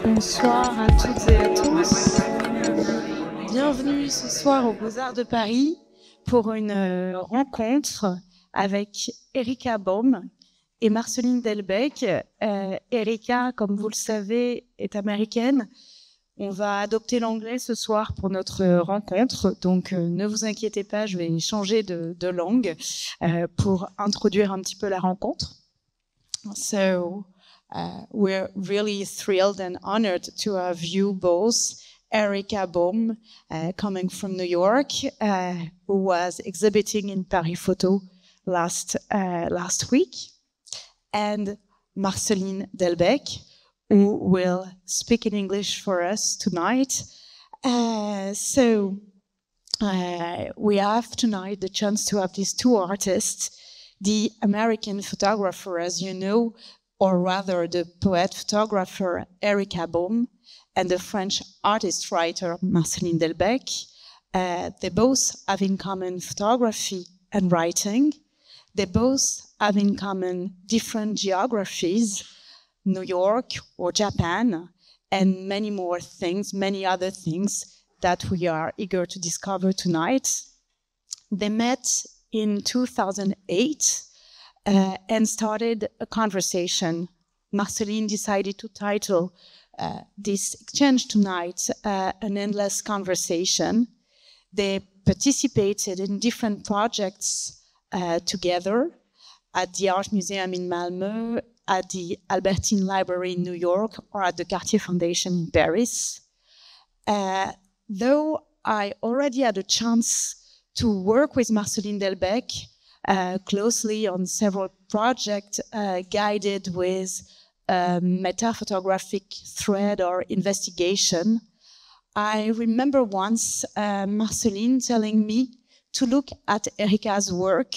Bonsoir à toutes et à tous. Bienvenue ce soir aux Beaux-Arts de Paris pour une rencontre avec Erika Baum et Marceline Delbecq. Erika, comme vous le savez, est américaine. On va adopter l'anglais ce soir pour notre rencontre, donc ne vous inquiétez pas, je vais changer de langue pour introduire un petit peu la rencontre. So, we're really thrilled and honored to have you both, Erika Baum, coming from New York, who was exhibiting in Paris Photo last week, and Marceline Delbecq, who will speak in English for us tonight. We have tonight the chance to have these two artists, the American photographer, as you know, or rather the poet-photographer Erika Baum, and the French artist-writer Marceline Delbecq. They both have in common photography and writing. They both have in common different geographies, New York or Japan, and many more things, many other things that we are eager to discover tonight. They met in 2008 and started a conversation. Marceline decided to title this exchange tonight An Endless Conversation. They participated in different projects together at the Art Museum in Malmö, at the Albertine Library in New York, or at the Cartier Foundation in Paris. Though I already had a chance to work with Marceline Delbecq closely on several projects guided with meta-photographic thread or investigation, I remember once Marceline telling me to look at Erika's work.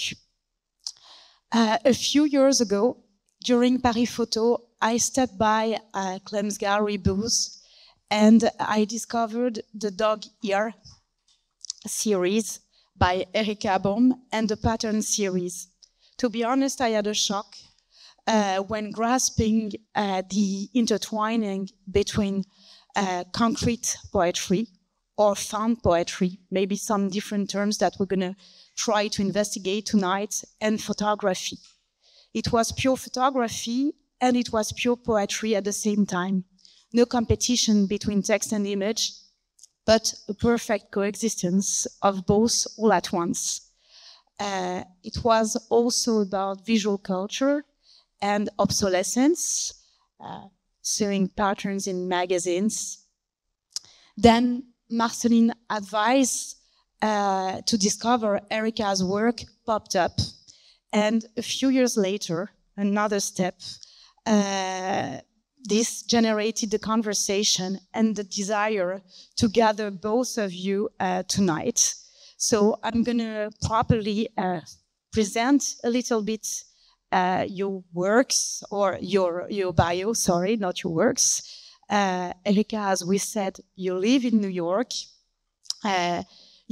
A few years ago, during Paris Photo, I stepped by Clem's gallery booth and I discovered the Dog Ear series by Erika Baum and the Pattern series. To be honest, I had a shock when grasping the intertwining between concrete poetry or found poetry, maybe some different terms that we're going to try to investigate tonight, and photography. It was pure photography and it was pure poetry at the same time. No competition between text and image, but a perfect coexistence of both all at once. It was also about visual culture and obsolescence, sewing patterns in magazines. Then Marceline advised to discover Erika's work popped up. And a few years later, another step, this generated the conversation and the desire to gather both of you tonight. So I'm going to properly present a little bit your works, or your bio, sorry, not your works. Erika, as we said, you live in New York.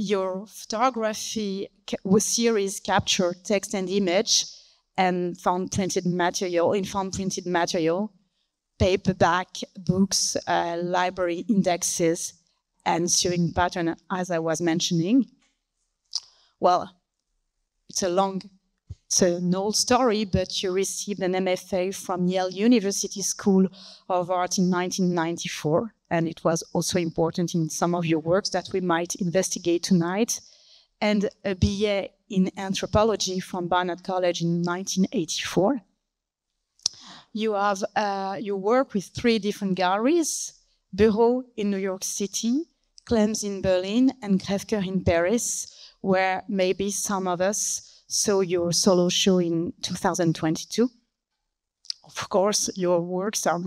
Your photography series capture text and image and found printed material, paperback books, library indexes, and sewing pattern, as I was mentioning. Well, it's an old story, but you received an MFA from Yale University School of Art in 1994, and it was also important in some of your works that we might investigate tonight, and a BA in anthropology from Barnard College in 1984. You have you work with 3 different galleries: Bureau in New York City, Clem's in Berlin, and Grefker in Paris, where maybe some of us saw your solo show in 2022. Of course, your works are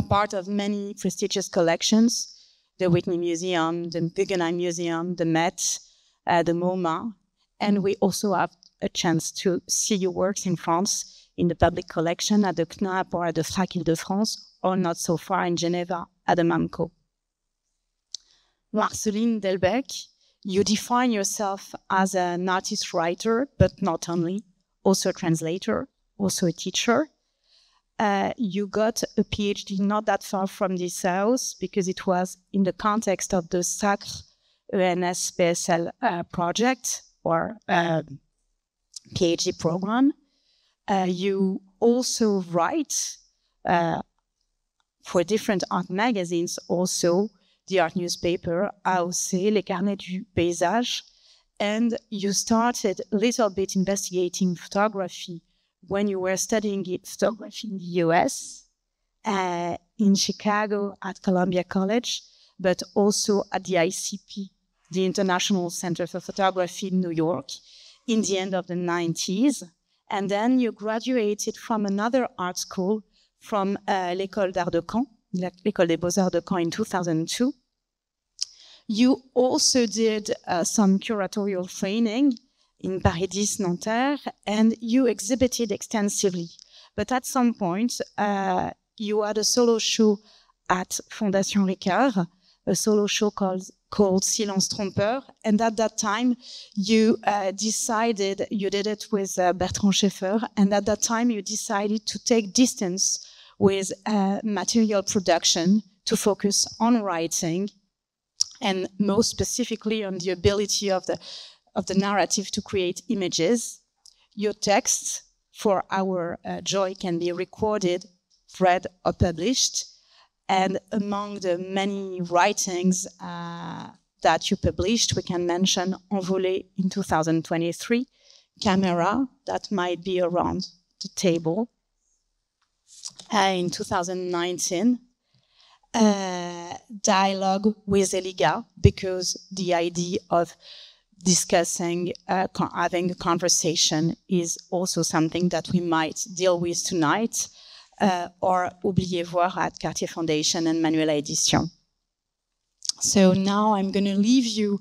part of many prestigious collections: the Whitney Museum, the Guggenheim Museum, the Met, the MoMA, and we also have a chance to see your works in France in the public collection at the CNAP or at the FRAC Île-de-France, or not so far in Geneva at the MAMCO. Marceline Delbecq, You define yourself as an artist writer, but not only, also a translator, also a teacher. You got a PhD not that far from this house because it was in the context of the SACRE ENS PSL project or PhD program. You also write for different art magazines, also the art newspaper, AOC, Les Carnets du Paysage, and you started a little bit investigating photography when you were studying photography in the US, in Chicago at Columbia College, but also at the ICP, the International Center for Photography in New York, in the end of the 90s. And then you graduated from another art school, from l'École d'Art de Caen, l'École des Beaux-Arts de Caen in 2002. You also did some curatorial training in Paris 10 Nanterre, and you exhibited extensively. But at some point, you had a solo show at Fondation Ricard, a solo show called Silence Trompeur. And at that time, you decided, you did it with Bertrand Schaeffer, and at that time you decided to take distance with material production to focus on writing, and most specifically on the ability of the narrative to create images. Your texts, for our joy, can be recorded, read, or published. And among the many writings that you published, we can mention Envolé in 2023, Camera, that might be around the table, in 2019, Dialogue with Eliga, because the idea of discussing, having a conversation is also something that we might deal with tonight, or Oubliez Voir at Cartier Foundation and Manuela Edition. So now I'm going to leave you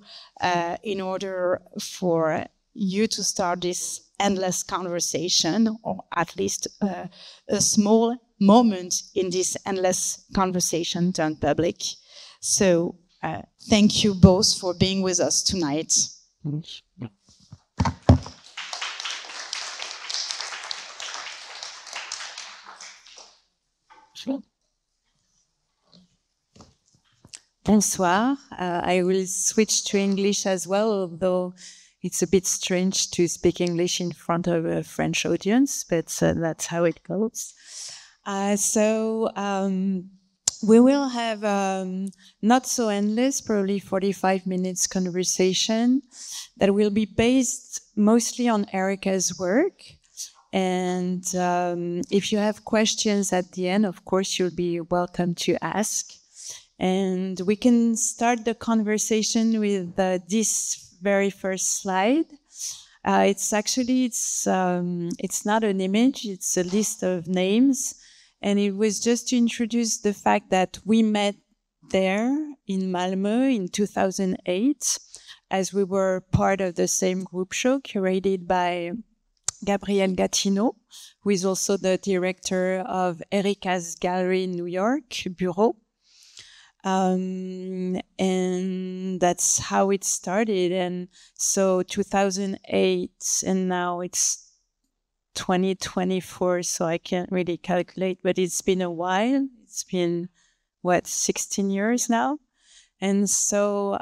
in order for you to start this endless conversation, or at least a small moment in this endless conversation turned public. So thank you both for being with us tonight. Bonsoir. I will switch to English as well, although it's a bit strange to speak English in front of a French audience, but that's how it goes. We will have not so endless, probably 45 minutes conversation that will be based mostly on Erica's work. And if you have questions at the end, of course, you'll be welcome to ask. And we can start the conversation with this very first slide. It's not an image, it's a list of names. And it was just to introduce the fact that we met there in Malmö in 2008, as we were part of the same group show curated by Gabriel Gatineau, who is also the director of Erica's gallery in New York, Bureau. And that's how it started. And so 2008, and now it's 2024, so I can't really calculate, but it's been a while. It's been, 16 years now? And so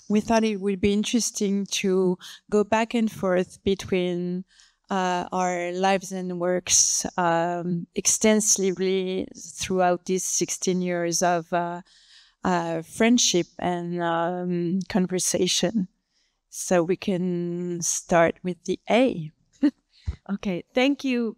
we thought it would be interesting to go back and forth between our lives and works extensively throughout these 16 years of friendship and conversation. So we can start with the A. Okay, thank you,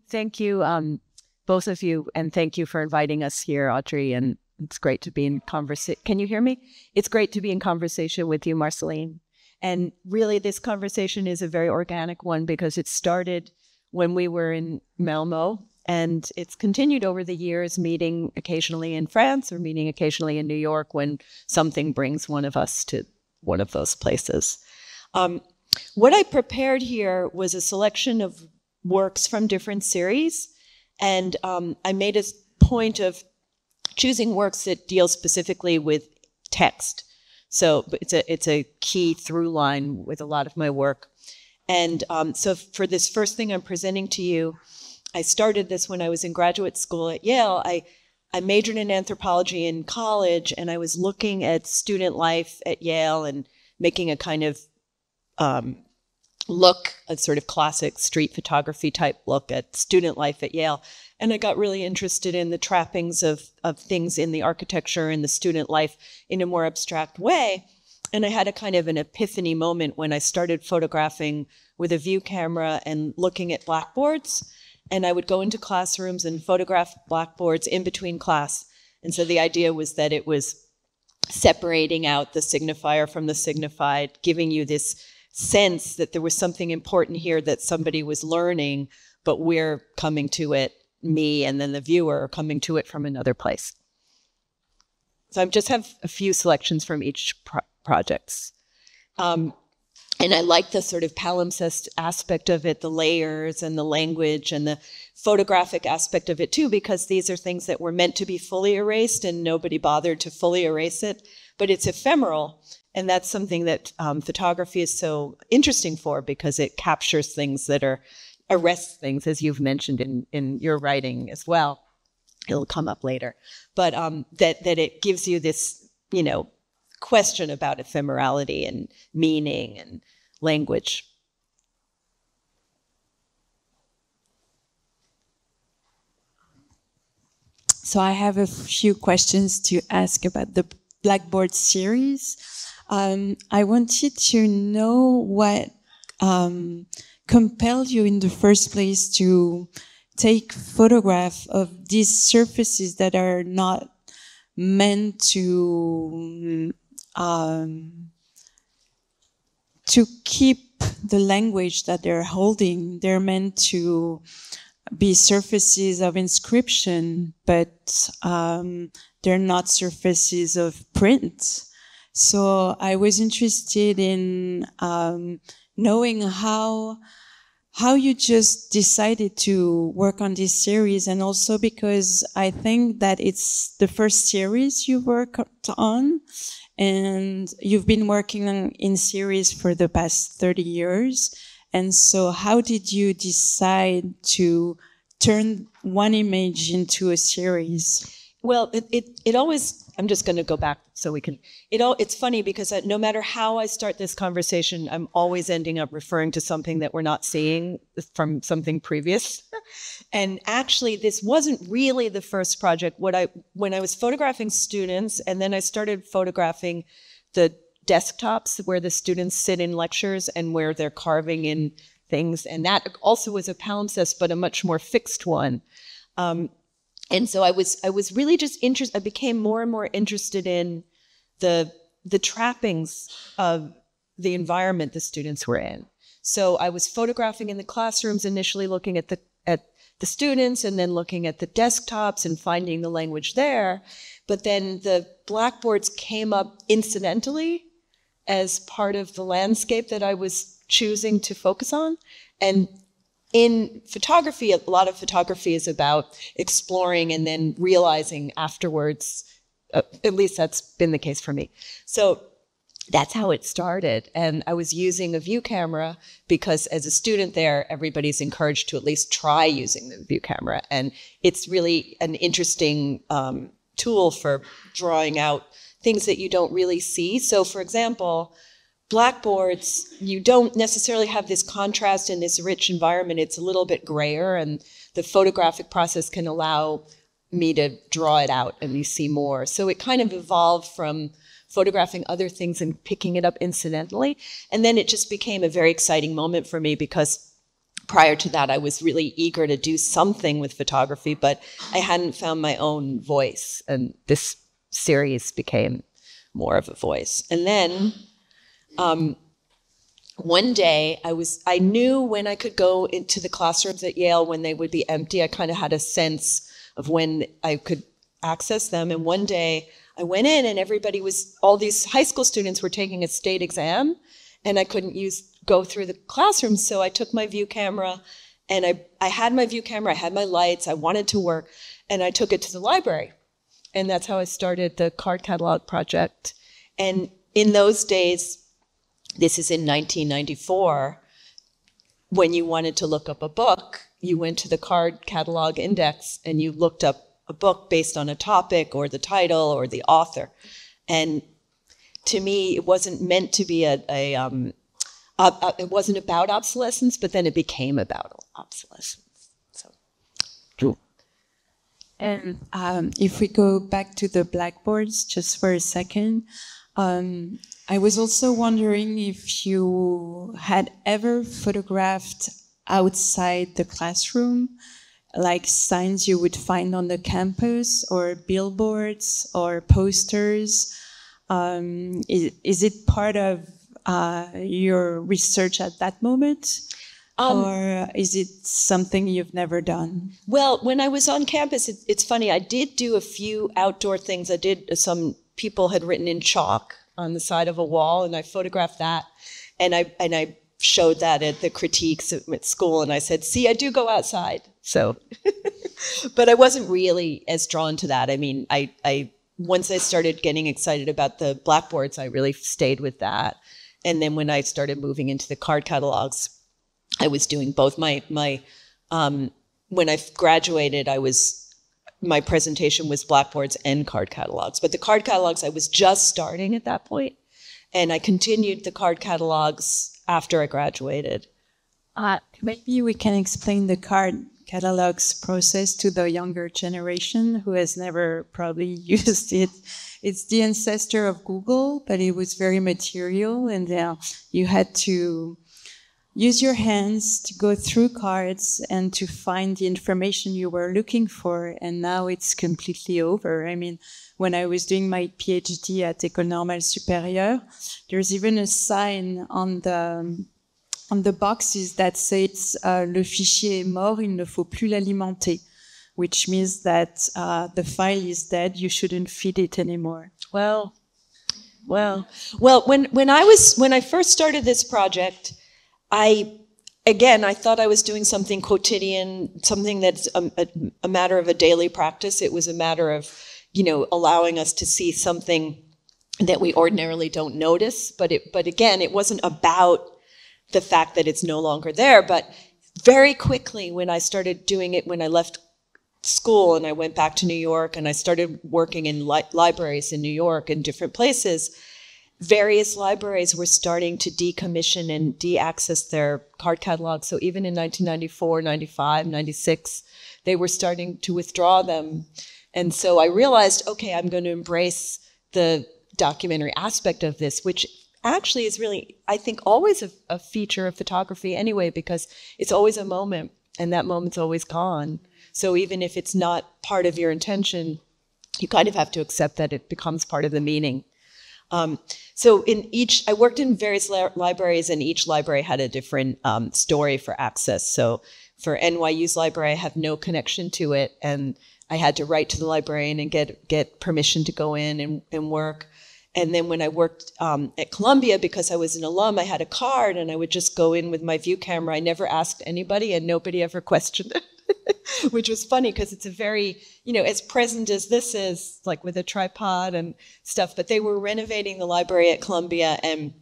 both of you, and thank you for inviting us here, Audrey, and it's great to be in conversation. Can you hear me? It's great to be in conversation with you, Marceline. And really, this conversation is a very organic one because it started when we were in Malmö, and it's continued over the years, meeting occasionally in France or meeting occasionally in New York when something brings one of us to one of those places. What I prepared here was a selection of works from different series, and I made a point of choosing works that deal specifically with text. So but it's a key through line with a lot of my work. And so for this first thing I'm presenting to you, I started this when I was in graduate school at Yale. I majored in anthropology in college, and I was looking at student life at Yale and making a kind of look, a sort of classic street photography type look at student life at Yale. And I got really interested in the trappings of things in the architecture and the student life in a more abstract way. And I had a kind of an epiphany moment when I started photographing with a view camera and looking at blackboards. And I would go into classrooms and photograph blackboards in between class. And so the idea was that it was separating out the signifier from the signified, giving you this sense that there was something important here that somebody was learning, but we're coming to it, me and then the viewer are coming to it from another place. So I just have a few selections from each projects. And I like the sort of palimpsest aspect of it, the layers and the language and the photographic aspect of it too, because these are things that were meant to be fully erased and nobody bothered to fully erase it, but it's ephemeral. And that's something that photography is so interesting for, because it captures things that arrests things, as you've mentioned in your writing as well. It'll come up later. But that it gives you this, question about ephemerality and meaning and language. So I have a few questions to ask about the Blackboard series. I wanted to know what compelled you in the first place to take photograph of these surfaces that are not meant to keep the language that they're holding. They're meant to be surfaces of inscription, but they're not surfaces of print. So I was interested in knowing how you just decided to work on this series, and also because I think that it's the first series you worked on, and you've been working in series for the past 30 years. And so how did you decide to turn one image into a series? Well, it always, I'm just going to go back so we can, it's funny because no matter how I start this conversation, I'm always ending up referring to something that we're not seeing from something previous. And actually, this wasn't really the first project. When I was photographing students, and then I started photographing the desktops where the students sit in lectures and where they're carving in things. And that also was a palimpsest, but a much more fixed one. And so I was really just interested. I became more and more interested in the trappings of the environment the students were in. So I was photographing in the classrooms, initially looking at the students, and then looking at the desktops and finding the language there. But then the blackboards came up incidentally as part of the landscape that I was choosing to focus on. And in photography, a lot of photography is about exploring and then realizing afterwards. At least that's been the case for me. So that's how it started. And I was using a view camera because as a student there, everybody's encouraged to at least try using the view camera. And it's really an interesting tool for drawing out things that you don't really see. So for example, blackboards, you don't necessarily have this contrast in this rich environment. It's a little bit grayer, and the photographic process can allow me to draw it out and you see more. So it kind of evolved from photographing other things and picking it up incidentally. And then it just became a very exciting moment for me because prior to that, I was really eager to do something with photography, but I hadn't found my own voice. And this series became more of a voice. And then one day I knew when I could go into the classrooms at Yale when they would be empty. I kind of had a sense of when I could access them. And one day I went in and all these high school students were taking a state exam, and I couldn't go through the classroom. So I took my view camera, and I had my view camera, I had my lights, I wanted to work, and I took it to the library. And that's how I started the card catalog project. And in those days, this is in 1994, when you wanted to look up a book, you went to the card catalog index and you looked up a book based on a topic or the title or the author. And to me, it wasn't meant to be it wasn't about obsolescence, but then it became about obsolescence. So, True. And if we go back to the blackboards just for a second, I was also wondering if you had ever photographed outside the classroom, like signs you would find on the campus or billboards or posters. Is it part of your research at that moment? Or is it something you've never done? Well, when I was on campus, it's funny, I did do a few outdoor things. Some people had written in chalk on the side of a wall, and I photographed that. And I showed that at the critiques at school, and I said, see, I do go outside. So, but I wasn't really as drawn to that. I mean, once I started getting excited about the blackboards, I really stayed with that. And then when I started moving into the card catalogs, I was doing both. When I graduated, my presentation was blackboards and card catalogs. But the card catalogs, I was just starting at that point, and I continued the card catalogs after I graduated. Maybe we can explain the card catalogs process to the younger generation who has never probably used it. It's the ancestor of Google, but it was very material, and you had to use your hands to go through cards and to find the information you were looking for. And now it's completely over. I mean, when I was doing my PhD at École Normale Supérieure, there's even a sign on the boxes that says le fichier est mort, il ne faut plus l'alimenter, which means that the file is dead, you shouldn't feed it anymore. Well, when I first started this project, I thought I was doing something quotidian, something that's a matter of a daily practice. It was a matter of, allowing us to see something that we ordinarily don't notice. But again, it wasn't about the fact that it's no longer there. But very quickly, when I started doing it, when I left school and I went back to New York and I started working in libraries in New York and different places, various libraries were starting to decommission and de-access their card catalogs. So even in 1994, 95, 96, they were starting to withdraw them. And so I realized, okay, I'm going to embrace the documentary aspect of this, which actually is really, I think, always a feature of photography anyway, because it's always a moment, and that moment's always gone. So even if it's not part of your intention, you kind of have to accept that it becomes part of the meaning. So I worked in various libraries, and each library had a different story for access. So for NYU's library, I have no connection to it, and I had to write to the librarian and get permission to go in and work. And then when I worked at Columbia, because I was an alum, I had a card, and I would just go in with my view camera. I never asked anybody, and nobody ever questioned it. Which was funny because it's a very, as present as this is, like with a tripod and stuff, but they were renovating the library at Columbia, and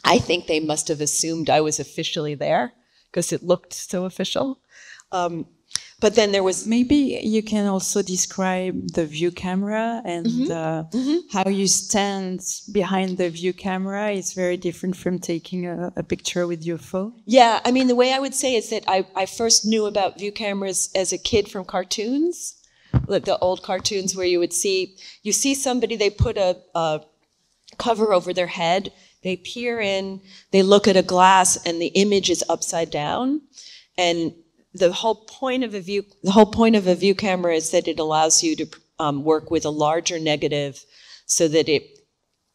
I think they must have assumed I was officially there because it looked so official. But then there was... Maybe you can also describe the view camera and how you stand behind the view camera is very different from taking a picture with your phone. Yeah, I mean, the way I would say is that I first knew about view cameras as a kid from cartoons, like the old cartoons where you see somebody, they put a cover over their head, they peer in, they look at a glass, and the image is upside down. And the whole point of a view camera is that it allows you to work with a larger negative so that it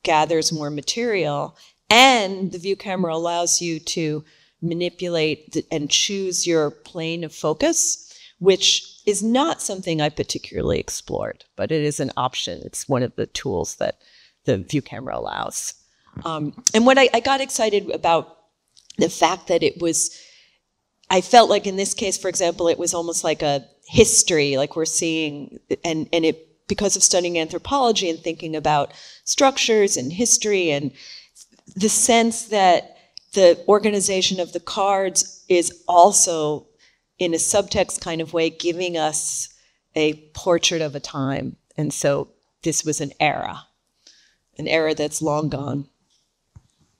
gathers more material, and the view camera allows you to manipulate and choose your plane of focus, which is not something I particularly explored, but it is an option. It's one of the tools that the view camera allows. And what I got excited about the fact that I felt like in this case, for example, it was almost like a history, like we're seeing, and it because of studying anthropology and thinking about structures and history, and the sense that the organization of the cards is also, in a subtext kind of way, giving us a portrait of a time. And so this was an era that's long gone.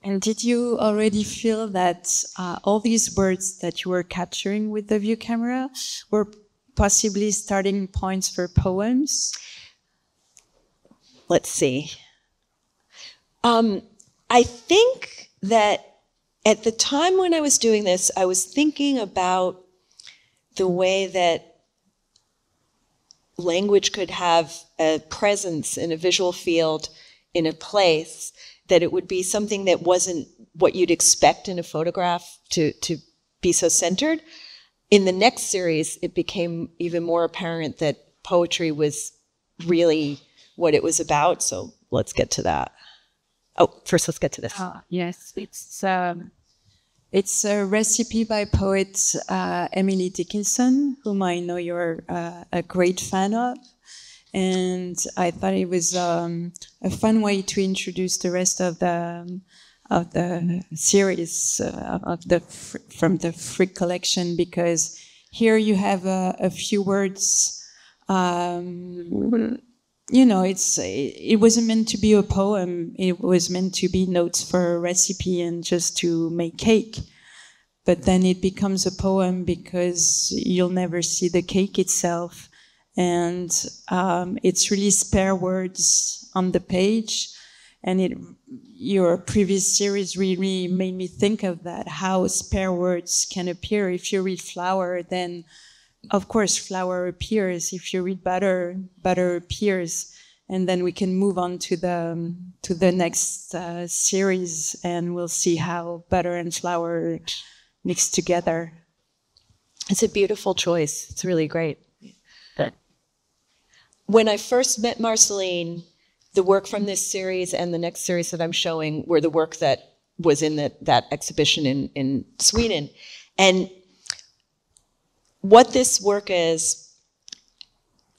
And did you already feel that all these words that you were capturing with the view camera were possibly starting points for poems? Let's see. I think that at the time when I was doing this, I was thinking about the way that language could have a presence in a visual field in a place, that it would be something that wasn't what you'd expect in a photograph to be so centered. In the next series, it became even more apparent that poetry was really what it was about. So let's get to that. Oh, first let's get to this. Yes, it's a recipe by poet Emily Dickinson, whom I know you're a great fan of. And I thought it was a fun way to introduce the rest of the series from the Frick collection, because here you have a few words. You know, it wasn't meant to be a poem. It was meant to be notes for a recipe and just to make cake. But then it becomes a poem because you'll never see the cake itself. And it's really spare words on the page. And your previous series really made me think of that, how spare words can appear. If you read flower, then of course flower appears. If you read butter, butter appears. And then we can move on to the next series, and we'll see how butter and flower mix together. It's a beautiful choice. It's really great. When I first met Marceline, the work from this series and the next series that I'm showing were the work that was in that exhibition in Sweden. And what this work is,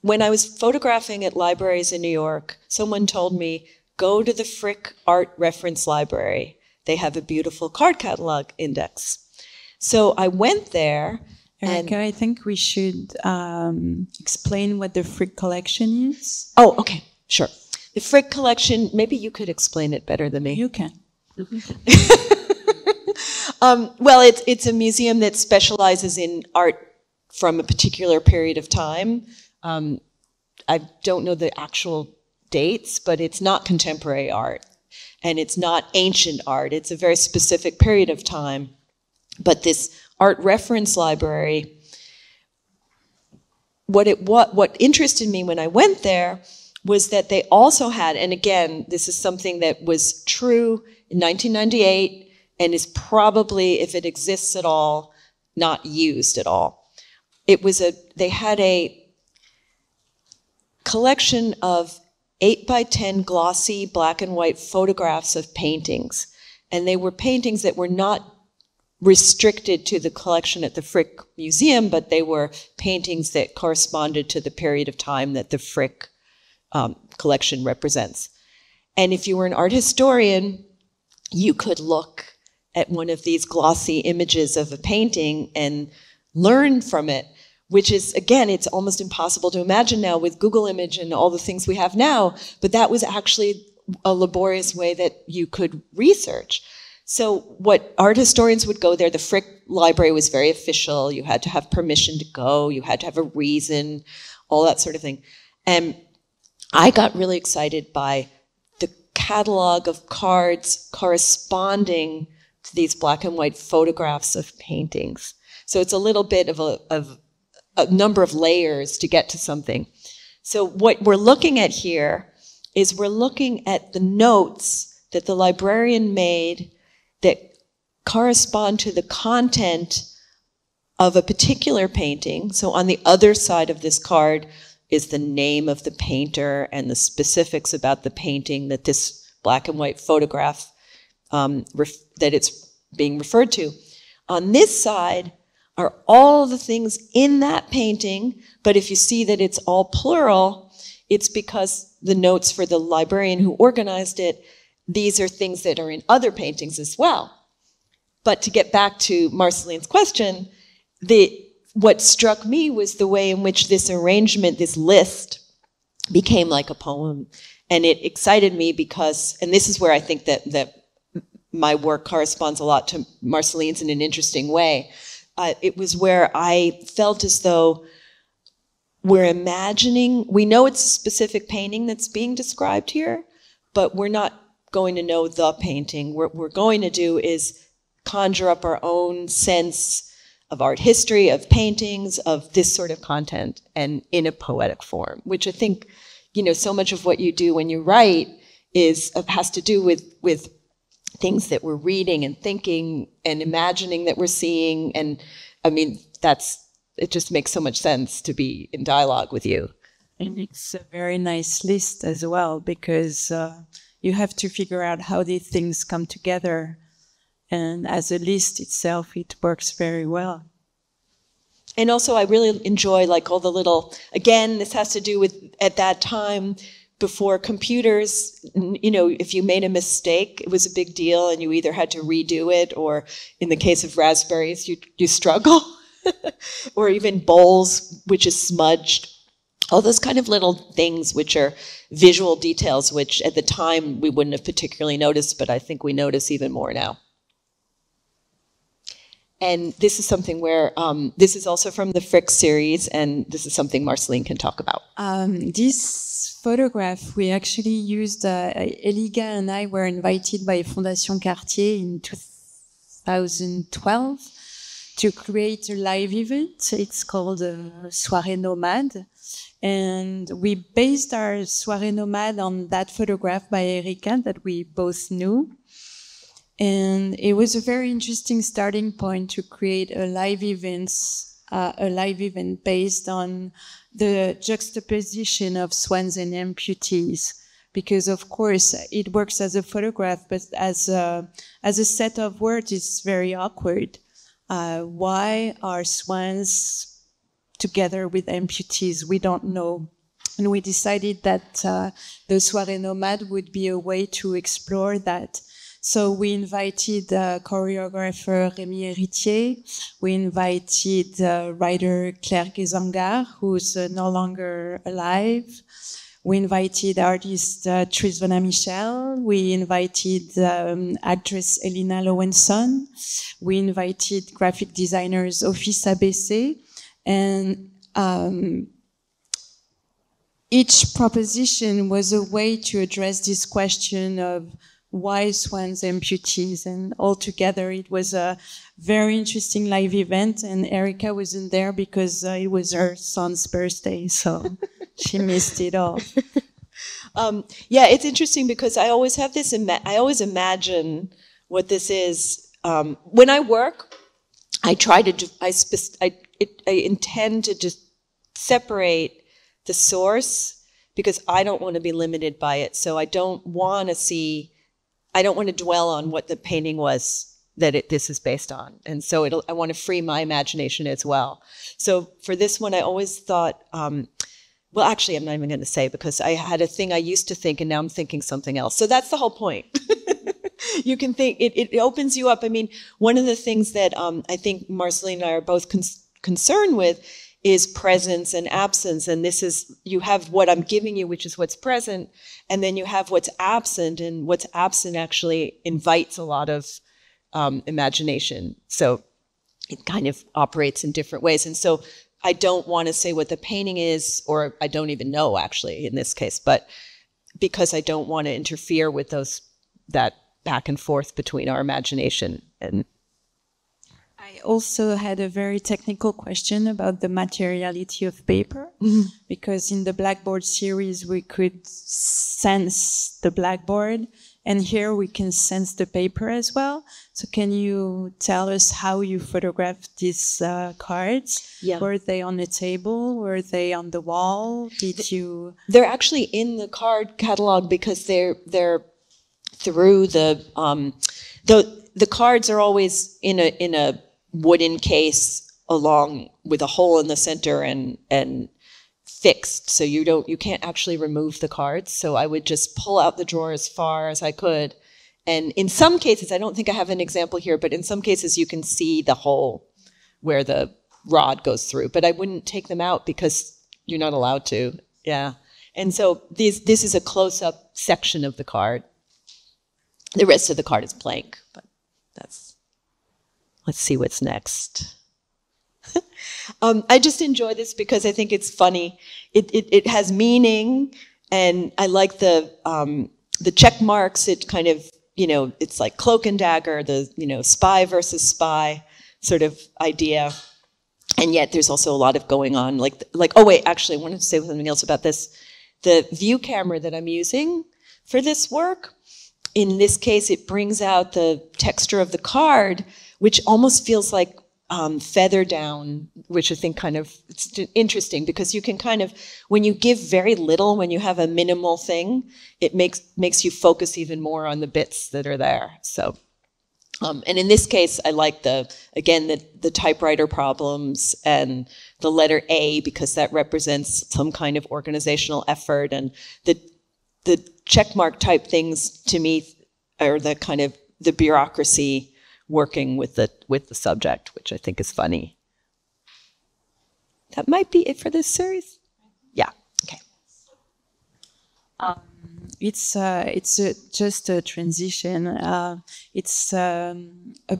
when I was photographing at libraries in New York, someone told me, go to the Frick Art Reference Library. They have a beautiful card catalog index. So I went there. Erica, I think we should explain what the Frick collection is. Oh, okay, sure. The Frick collection, maybe you could explain it better than me. You can. Well, it's a museum that specializes in art from a particular period of time. I don't know the actual dates, but it's not contemporary art, and it's not ancient art. It's a very specific period of time. But this art reference library, what interested me when I went there was that they also had, and again, this is something that was true in 1998 and is probably, if it exists at all, not used at all. They had a collection of 8x10 glossy black and white photographs of paintings. And they were paintings that were not restricted to the collection at the Frick Museum, but they were paintings that corresponded to the period of time that the Frick collection represents. And if you were an art historian, you could look at one of these glossy images of a painting and learn from it, which is, again, it's almost impossible to imagine now with Google Image and all the things we have now, but that was actually a laborious way that you could research. So what art historians would go there, the Frick Library was very official. You had to have permission to go. You had to have a reason, all that sort of thing. And I got really excited by the catalog of cards corresponding to these black and white photographs of paintings. So it's a little bit of a number of layers to get to something. So what we're looking at here is we're looking at the notes that the librarian made that correspond to the content of a particular painting. So on the other side of this card is the name of the painter and the specifics about the painting that this black and white photograph, that it's being referred to. On this side are all the things in that painting, but if you see that it's all plural, it's because the notes for the librarian who organized it, these are things that are in other paintings as well. But to get back to Marceline's question, what struck me was the way in which this arrangement, this list, became like a poem. And it excited me because, and this is where I think that my work corresponds a lot to Marceline's in an interesting way. It was where I felt as though we're imagining, we know it's a specific painting that's being described here, but we're not going to know the painting. What we're going to do is conjure up our own sense of art history, of paintings, of this sort of content, and in a poetic form, which I think, so much of what you do when you write has to do with things that we're reading and thinking and imagining that we're seeing. And I mean, it just makes so much sense to be in dialogue with you. And it's a very nice list as well, because you have to figure out how these things come together. And as a list itself, it works very well. And also I really enjoy like all the little, again, this has to do with at that time before computers, if you made a mistake, it was a big deal and you either had to redo it or in the case of raspberries, you struggle. Or even bowls, which is smudged. All those kind of little things which are visual details, which at the time we wouldn't have particularly noticed, but I think we notice even more now. And this is something where, this is also from the Frick series, and this is something Marceline can talk about. This photograph, we actually used, Eliga and I were invited by Fondation Cartier in 2012 to create a live event. It's called Soirée Nomade. And we based our Soirée Nomade on that photograph by Erika that we both knew. And it was a very interesting starting point to create a live event based on the juxtaposition of swans and amputees. Because of course it works as a photograph, but as a set of words, it's very awkward. Why are swans together with amputees? We don't know. And we decided that the Soirée Nomade would be a way to explore that. So we invited choreographer Rémi Héritier. We invited writer Claire Guézangar, who's no longer alive. We invited artist Trisvana Michel. We invited actress Elina Lowenson. We invited graphic designers Office ABC. And each proposition was a way to address this question of why swans amputees, and altogether it was a very interesting live event, and Erika wasn't there because it was her son's birthday, so she missed it all. Yeah, it's interesting because I always have this, I always imagine what this is. When I work, I try to, I intend to just separate the source because I don't want to be limited by it. So I don't want to dwell on what the painting was that this is based on. And so I want to free my imagination as well. So for this one, I always thought, well, actually, I'm not even going to say because I had a thing I used to think and now I'm thinking something else. So that's the whole point. You can think, it opens you up. I mean, one of the things that I think Marceline and I are both concerned with is presence and absence. And this is, you have what I'm giving you, which is what's present, and then you have what's absent, and what's absent actually invites a lot of imagination. So it kind of operates in different ways. And so I don't want to say what the painting is, or I don't even know actually in this case, but because I don't want to interfere with that back and forth between our imagination and. I also had a very technical question about the materiality of paper, because in the Blackboard series, we could sense the blackboard, and here we can sense the paper as well. So can you tell us how you photographed these cards? Yeah. Were they on the table? Were they on the wall? Did you? They're actually in the card catalog because they're through the cards are always in a wooden case along with a hole in the center and fixed, so you can't actually remove the cards. So I would just pull out the drawer as far as I could. And in some cases, I don't think I have an example here, but in some cases you can see the hole where the rod goes through. But I wouldn't take them out because you're not allowed to. Yeah. And so this is a close-up section of the card. The rest of the card is blank, but let's see what's next. I just enjoy this because I think it's funny. It has meaning, and I like the check marks. It kind of, it's like cloak and dagger, the, spy versus spy sort of idea. And yet there's also a lot of going on. Oh wait, actually I wanted to say something else about this. The view camera that I'm using for this work, in this case, it brings out the texture of the card, which almost feels like feather down, which I think it's interesting because you can when you give very little, when you have a minimal thing, it makes you focus even more on the bits that are there. So, and in this case, I like the typewriter problems and the letter A because that represents some kind of organizational effort, and the checkmark type things to me are the bureaucracy working with the subject, which I think is funny. That might be it for this series. Yeah. Okay. It's just a transition. It's a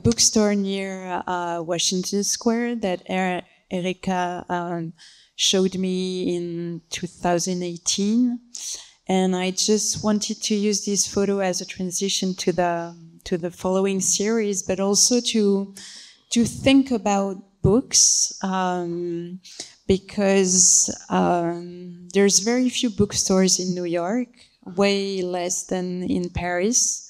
bookstore near Washington Square that Erika showed me in 2018, and I just wanted to use this photo as a transition to the following series, but also to think about books, because there's very few bookstores in New York, way less than in Paris.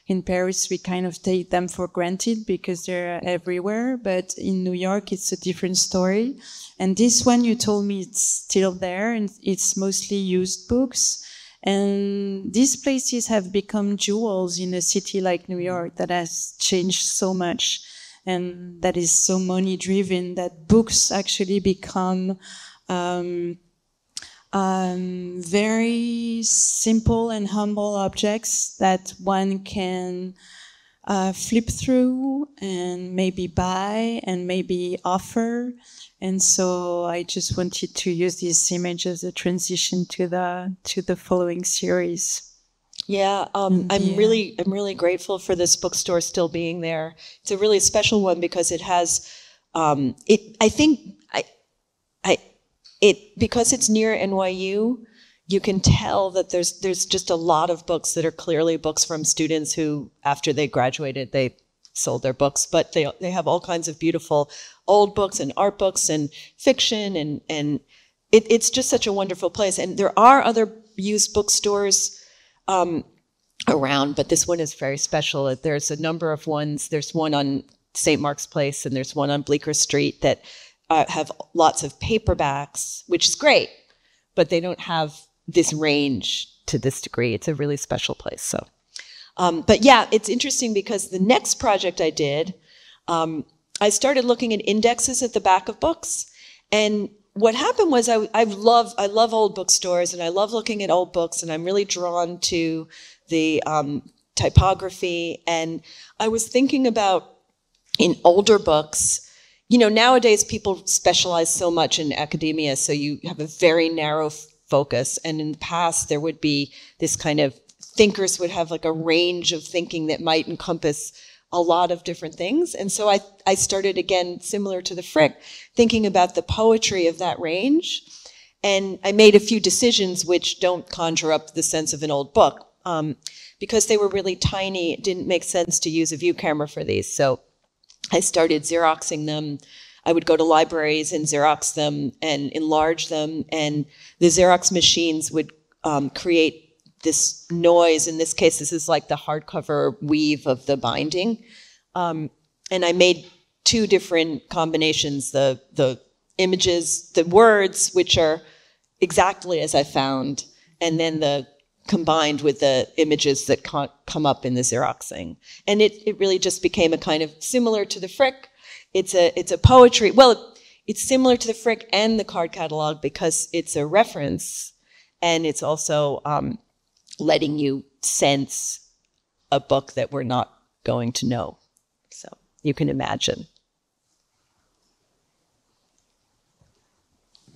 In Paris, we kind of take them for granted because they're everywhere, but in New York, it's a different story. And this one, you told me it's still there, and it's mostly used books. And these places have become jewels in a city like New York that has changed so much and that is so money driven that books actually become very simple and humble objects that one can flip through and maybe buy and maybe offer. And so I just wanted to use this image as a transition to the following series. Yeah, I'm really grateful for this bookstore still being there. It's a really special one because it has because it's near NYU, you can tell that there's just a lot of books that are clearly books from students who, after they graduated, they sold their books, but they have all kinds of beautiful old books and art books and fiction, and it's just such a wonderful place. And there are other used bookstores around, but this one is very special. There's a number of ones. There's one on St. Mark's Place, and there's one on Bleecker Street that have lots of paperbacks, which is great, but they don't have this range to this degree. It's a really special place. So, but yeah, it's interesting because the next project I did, I started looking at indexes at the back of books, and what happened was I love old bookstores, and I love looking at old books, and I'm really drawn to the typography. And I was thinking about in older books, nowadays people specialize so much in academia, so you have a very narrow focus. And in the past, there would be this kind of thinkers would have like a range of thinking that might encompass a lot of different things. And so I started, again, similar to the Frick, thinking about the poetry of that range. And I made a few decisions which don't conjure up the sense of an old book. Because they were really tiny, it didn't make sense to use a view camera for these. So I started Xeroxing them. I would go to libraries and Xerox them and enlarge them. And the Xerox machines would create this noise. In this case, this is like the hardcover weave of the binding. And I made two different combinations, the images, the words, which are exactly as I found, and then the combined with the images that come up in the Xeroxing. And it really just became a kind of similar to the Frick. It's a poetry. Well, it's similar to the Frick and the card catalog because it's a reference, and it's also letting you sense a book that we're not going to know. So you can imagine.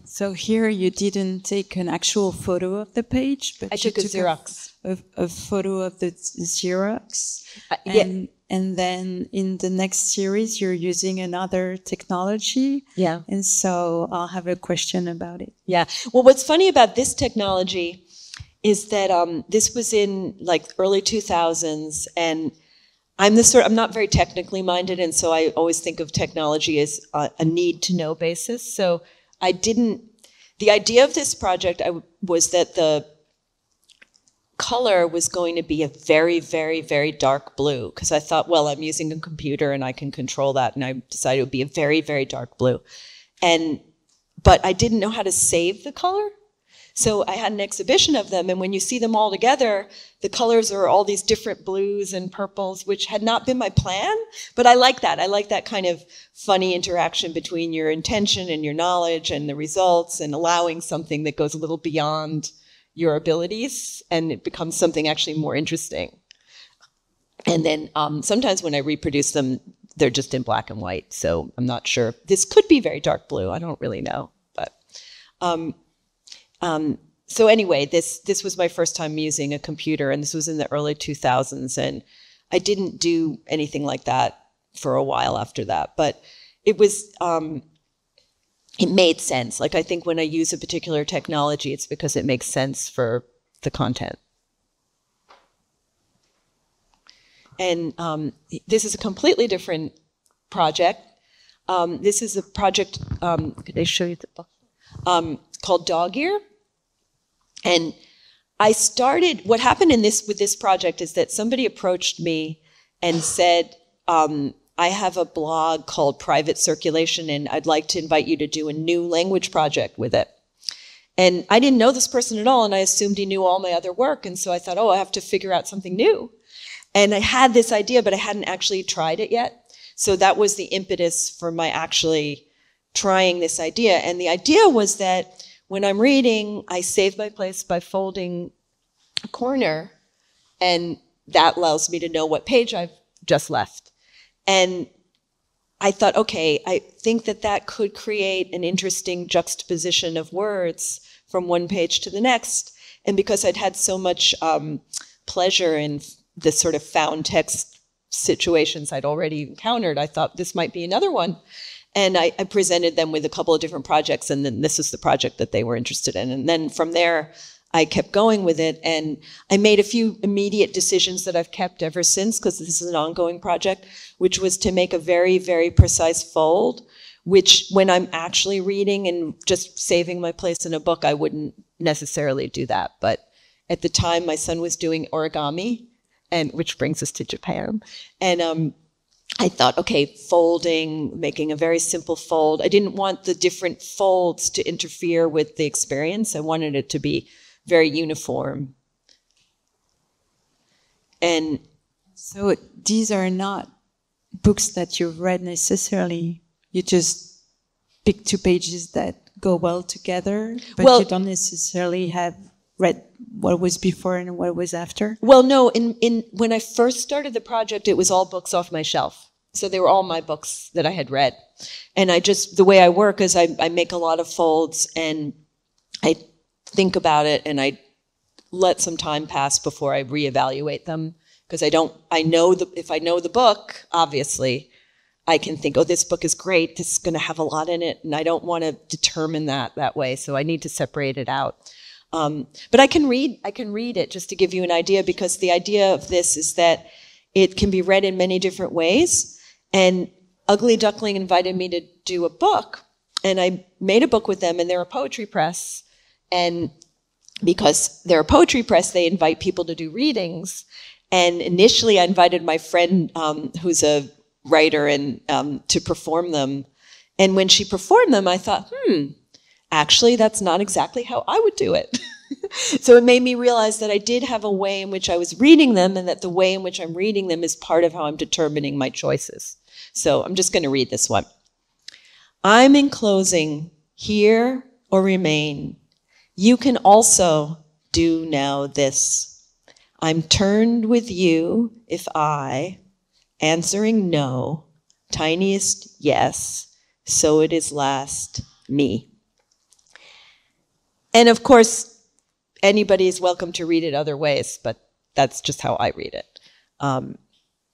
So here you didn't take an actual photo of the page, but I you took a Xerox. A photo of the Xerox. Yeah. And then in the next series, you're using another technology. Yeah. And so I'll have a question about it. Yeah. Well, what's funny about this technology is that this was in like early 2000s, and I'm not very technically minded, and so I always think of technology as a need to know basis. So the idea of this project was that the color was going to be a very, very, very dark blue, because I thought, well, I'm using a computer and I can control that, and I decided it would be a very, very dark blue. But I didn't know how to save the color. So I had an exhibition of them, and when you see them all together, the colors are all these different blues and purples, which had not been my plan, but I like that. I like that kind of funny interaction between your intention and your knowledge and the results, and allowing something that goes a little beyond your abilities, and it becomes something actually more interesting. And then sometimes when I reproduce them, they're just in black and white, so I'm not sure. This could be very dark blue. I don't really know, but... so anyway, this was my first time using a computer, and this was in the early 2000s, and I didn't do anything like that for a while after that, but it was, it made sense. Like, I think when I use a particular technology, it's because it makes sense for the content. And this is a completely different project. This is a project, could I show you the book? Called Dog Ear. And what happened with this project is that somebody approached me and said, I have a blog called Private Circulation, and I'd like to invite you to do a new language project with it. And I didn't know this person at all, and I assumed he knew all my other work, and so I thought, oh, I have to figure out something new. And I had this idea, but I hadn't actually tried it yet. So that was the impetus for my actually trying this idea. And the idea was that when I'm reading, I save my place by folding a corner, and that allows me to know what page I've just left. And I thought, okay, I think that could create an interesting juxtaposition of words from one page to the next. And because I'd had so much pleasure in the sort of found text situations I'd already encountered, I thought this might be another one. And I presented them with a couple of different projects, and then this is the project that they were interested in. And then from there, I kept going with it, and I made a few immediate decisions that I've kept ever since, because this is an ongoing project, which was to make a very, very precise fold, which when I'm actually reading and just saving my place in a book, I wouldn't necessarily do that. But at the time, my son was doing origami, and which brings us to Japan. And I thought, okay, folding, making a very simple fold. I didn't want the different folds to interfere with the experience. I wanted it to be very uniform. And so these are not books that you've read necessarily. You just pick two pages that go well together, but you don't necessarily have read what was before and what was after? Well, no. When I first started the project, it was all books off my shelf. So they were all my books that I had read. And the way I work is I make a lot of folds, and I think about it, and I let some time pass before I reevaluate them. Because if I know the book, obviously, I can think, oh, this book is great. This is going to have a lot in it. And I don't want to determine that way. So I need to separate it out. But I can read it just to give you an idea, because the idea of this is that it can be read in many different ways. And Ugly Duckling invited me to do a book, and I made a book with them, and they're a poetry press. And because they're a poetry press, they invite people to do readings. And initially I invited my friend, who's a writer, and to perform them. And when she performed them, I thought, actually, that's not exactly how I would do it. So it made me realize that I did have a way in which I was reading them, and that the way in which I'm reading them is part of how I'm determining my choices. So I'm just going to read this one. I'm enclosing here or remain. You can also do now this. I'm turned with you if I, answering no, tiniest yes, so it is last, me. And of course, anybody is welcome to read it other ways, but that's just how I read it.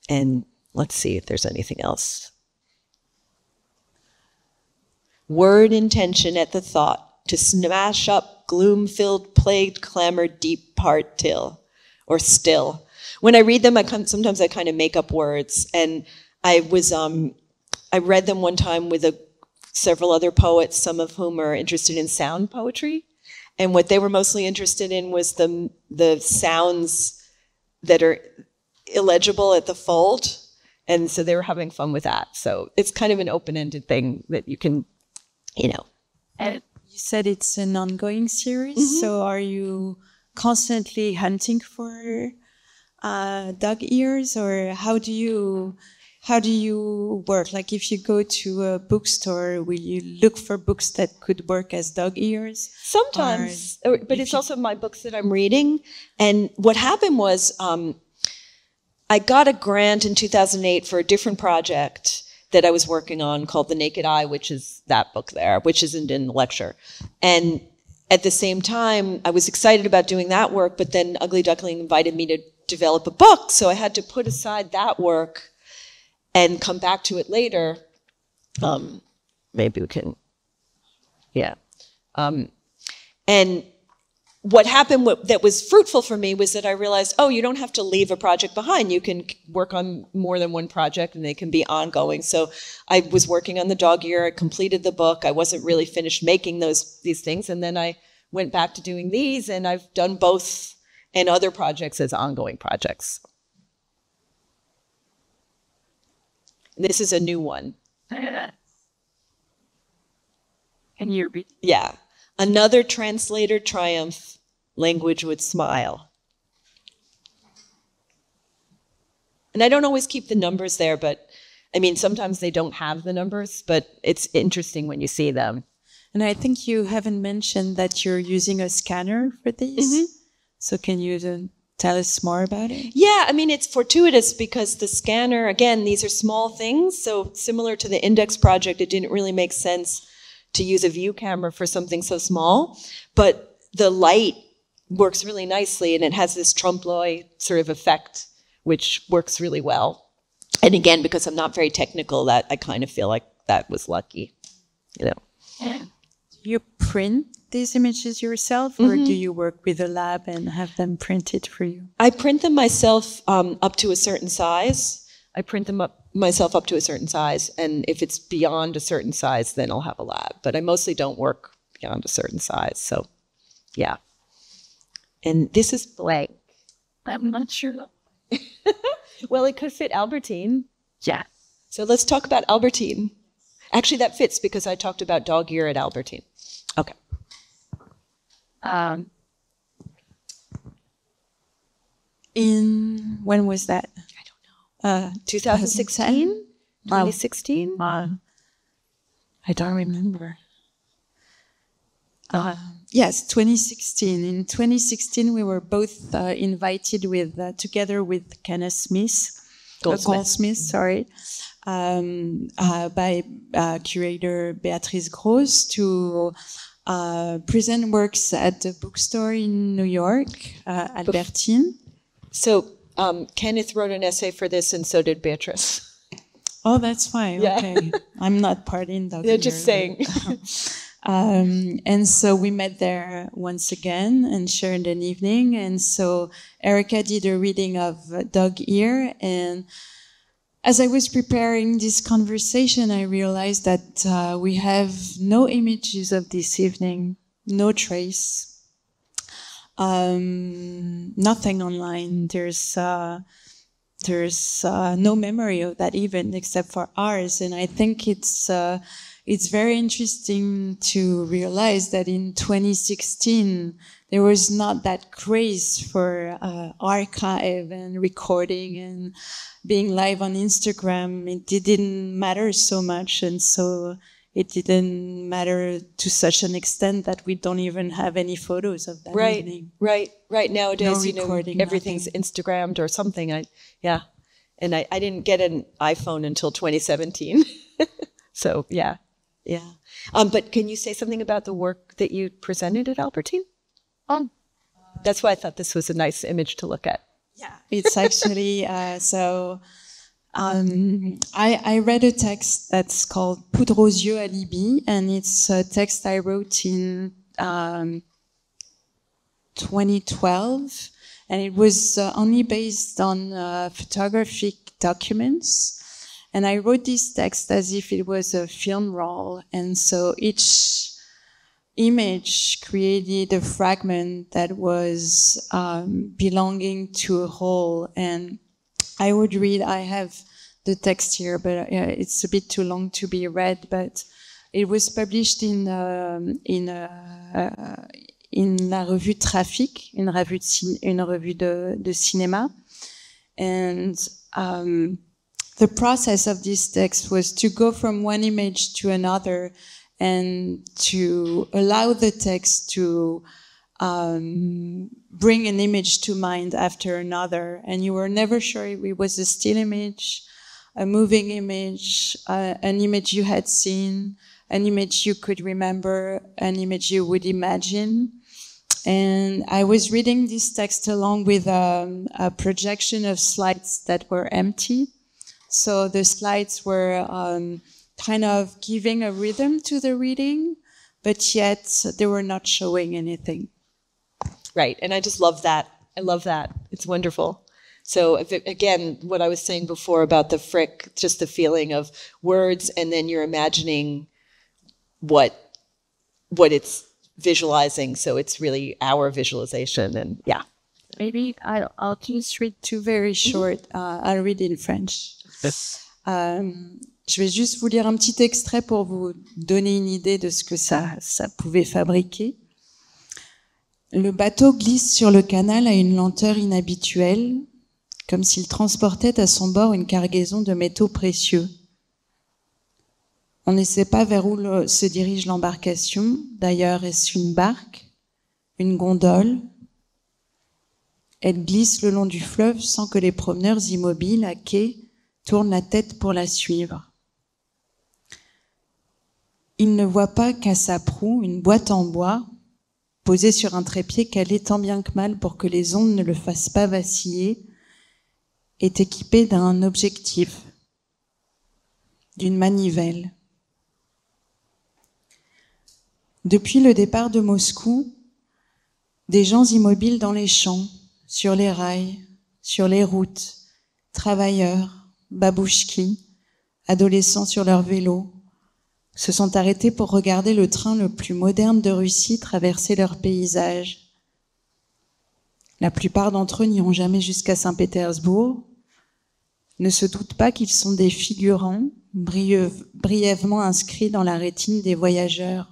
And let's see if there's anything else. Word intention at the thought, to smash up gloom-filled, plagued clamor deep part till, or still. When I read them, sometimes I kind of make up words. And I read them one time with several other poets, some of whom are interested in sound poetry. And what they were mostly interested in was the sounds that are illegible at the fold. And so they were having fun with that. So it's kind of an open-ended thing that you can, And you said it's an ongoing series. So are you constantly hunting for dog ears, or how do you work? Like, if you go to a bookstore, will you look for books that could work as dog ears? Sometimes, but it's also my books that I'm reading. And what happened was I got a grant in 2008 for a different project that I was working on called The Naked Eye, which is that book there, which isn't in the lecture. And at the same time, I was excited about doing that work, but then Ugly Duckling invited me to develop a book, so I had to put aside that work and come back to it later. Maybe we can, yeah. And what happened that was fruitful for me was that I realized, you don't have to leave a project behind. You can work on more than one project and they can be ongoing. So I was working on the dog ear. I completed the book. I wasn't really finished making these things. And then I went back to doing these, and I've done both and other projects as ongoing projects. This is a new one. Can you read? Yeah. Another translator triumph, language would smile. And I don't always keep the numbers there, but I mean, sometimes they don't have the numbers, but it's interesting when you see them. And I think you haven't mentioned that you're using a scanner for these. So can you tell us more about it? Yeah, I mean, it's fortuitous because the scanner, again, these are small things. So similar to the index project, it didn't really make sense to use a view camera for something so small. But the light works really nicely, and it has this trompe-l'oeil sort of effect, which works really well. And again, because I'm not very technical, that I kind of feel like that was lucky, Do you print these images yourself, or do you work with a lab and have them printed for you? I print them myself up to a certain size. I print them up myself up to a certain size, and if it's beyond a certain size, then I'll have a lab. But I mostly don't work beyond a certain size, so yeah. And this is blank. I'm not sure. Well, it could fit Albertine. Yeah. So let's talk about Albertine. Actually, that fits because I talked about dog ear at Albertine. Okay. When was that? 2016? 2016? I don't remember. Yes, 2016. In 2016, we were both invited together with Kenneth Goldsmith, sorry, by curator Beatrice Gross to present works at the bookstore in New York, Albertine. So Kenneth wrote an essay for this, and so did Beatrice. Oh, that's fine. Yeah. Okay. I'm not part in dog They're just saying. And so we met there once again and shared an evening. And so Erica did a reading of Dog Ear. And as I was preparing this conversation, I realized that we have no images of this evening, no trace, nothing online. There's no memory of that event except for ours. And I think it's very interesting to realize that in 2016, there was not that craze for archive and recording and being live on Instagram. It didn't matter so much. And so it didn't matter to such an extent that we don't even have any photos of that evening. Right. Nowadays, No recording, everything's nothing. Instagrammed or something. And I didn't get an iPhone until 2017. So yeah. But can you say something about the work that you presented at Albertine? That's why I thought this was a nice image to look at. Yeah, it's actually I read a text that's called Poudre aux yeux à Libye, and it's a text I wrote in 2012, and it was only based on photographic documents. And I wrote this text as if it was a film roll, and so each image created a fragment that was belonging to a whole. And I would read, I have the text here, but it's a bit too long to be read, but it was published in La Revue Trafic, une revue de cinéma. And the process of this text was to go from one image to another and to allow the text to bring an image to mind after another. And you were never sure if it was a still image, a moving image, an image you had seen, an image you could remember, an image you would imagine. And I was reading this text along with a projection of slides that were empty. So the slides were kind of giving a rhythm to the reading, but yet they were not showing anything. Right, and I just love that. I love that. It's wonderful. So again, what I was saying before about the Frick, just the feeling of words, and then you're imagining what it's visualizing. So it's really our visualization, and yeah. Maybe I'll just read two very short. I'll read in French. Je vais juste vous lire un petit extrait pour vous donner une idée de ce que ça pouvait fabriquer. Le bateau glisse sur le canal à une lenteur inhabituelle, comme s'il transportait à son bord une cargaison de métaux précieux. On ne sait pas vers où se dirige l'embarcation. D'ailleurs, est-ce une barque, une gondole? Elle glisse le long du fleuve sans que les promeneurs immobiles à quai tournent la tête pour la suivre. Il ne voit pas qu'à sa proue, une boîte en bois, posée sur un trépied calé tant bien que mal pour que les ondes ne le fassent pas vaciller, est équipée d'un objectif, d'une manivelle. Depuis le départ de Moscou, des gens immobiles dans les champs, sur les rails, sur les routes, travailleurs, babouchki, adolescents sur leur vélo, se sont arrêtés pour regarder le train le plus moderne de Russie traverser leur paysage. La plupart d'entre eux n'iront jamais jusqu'à Saint-Pétersbourg, ne se doutent pas qu'ils sont des figurants brièvement inscrits dans la rétine des voyageurs.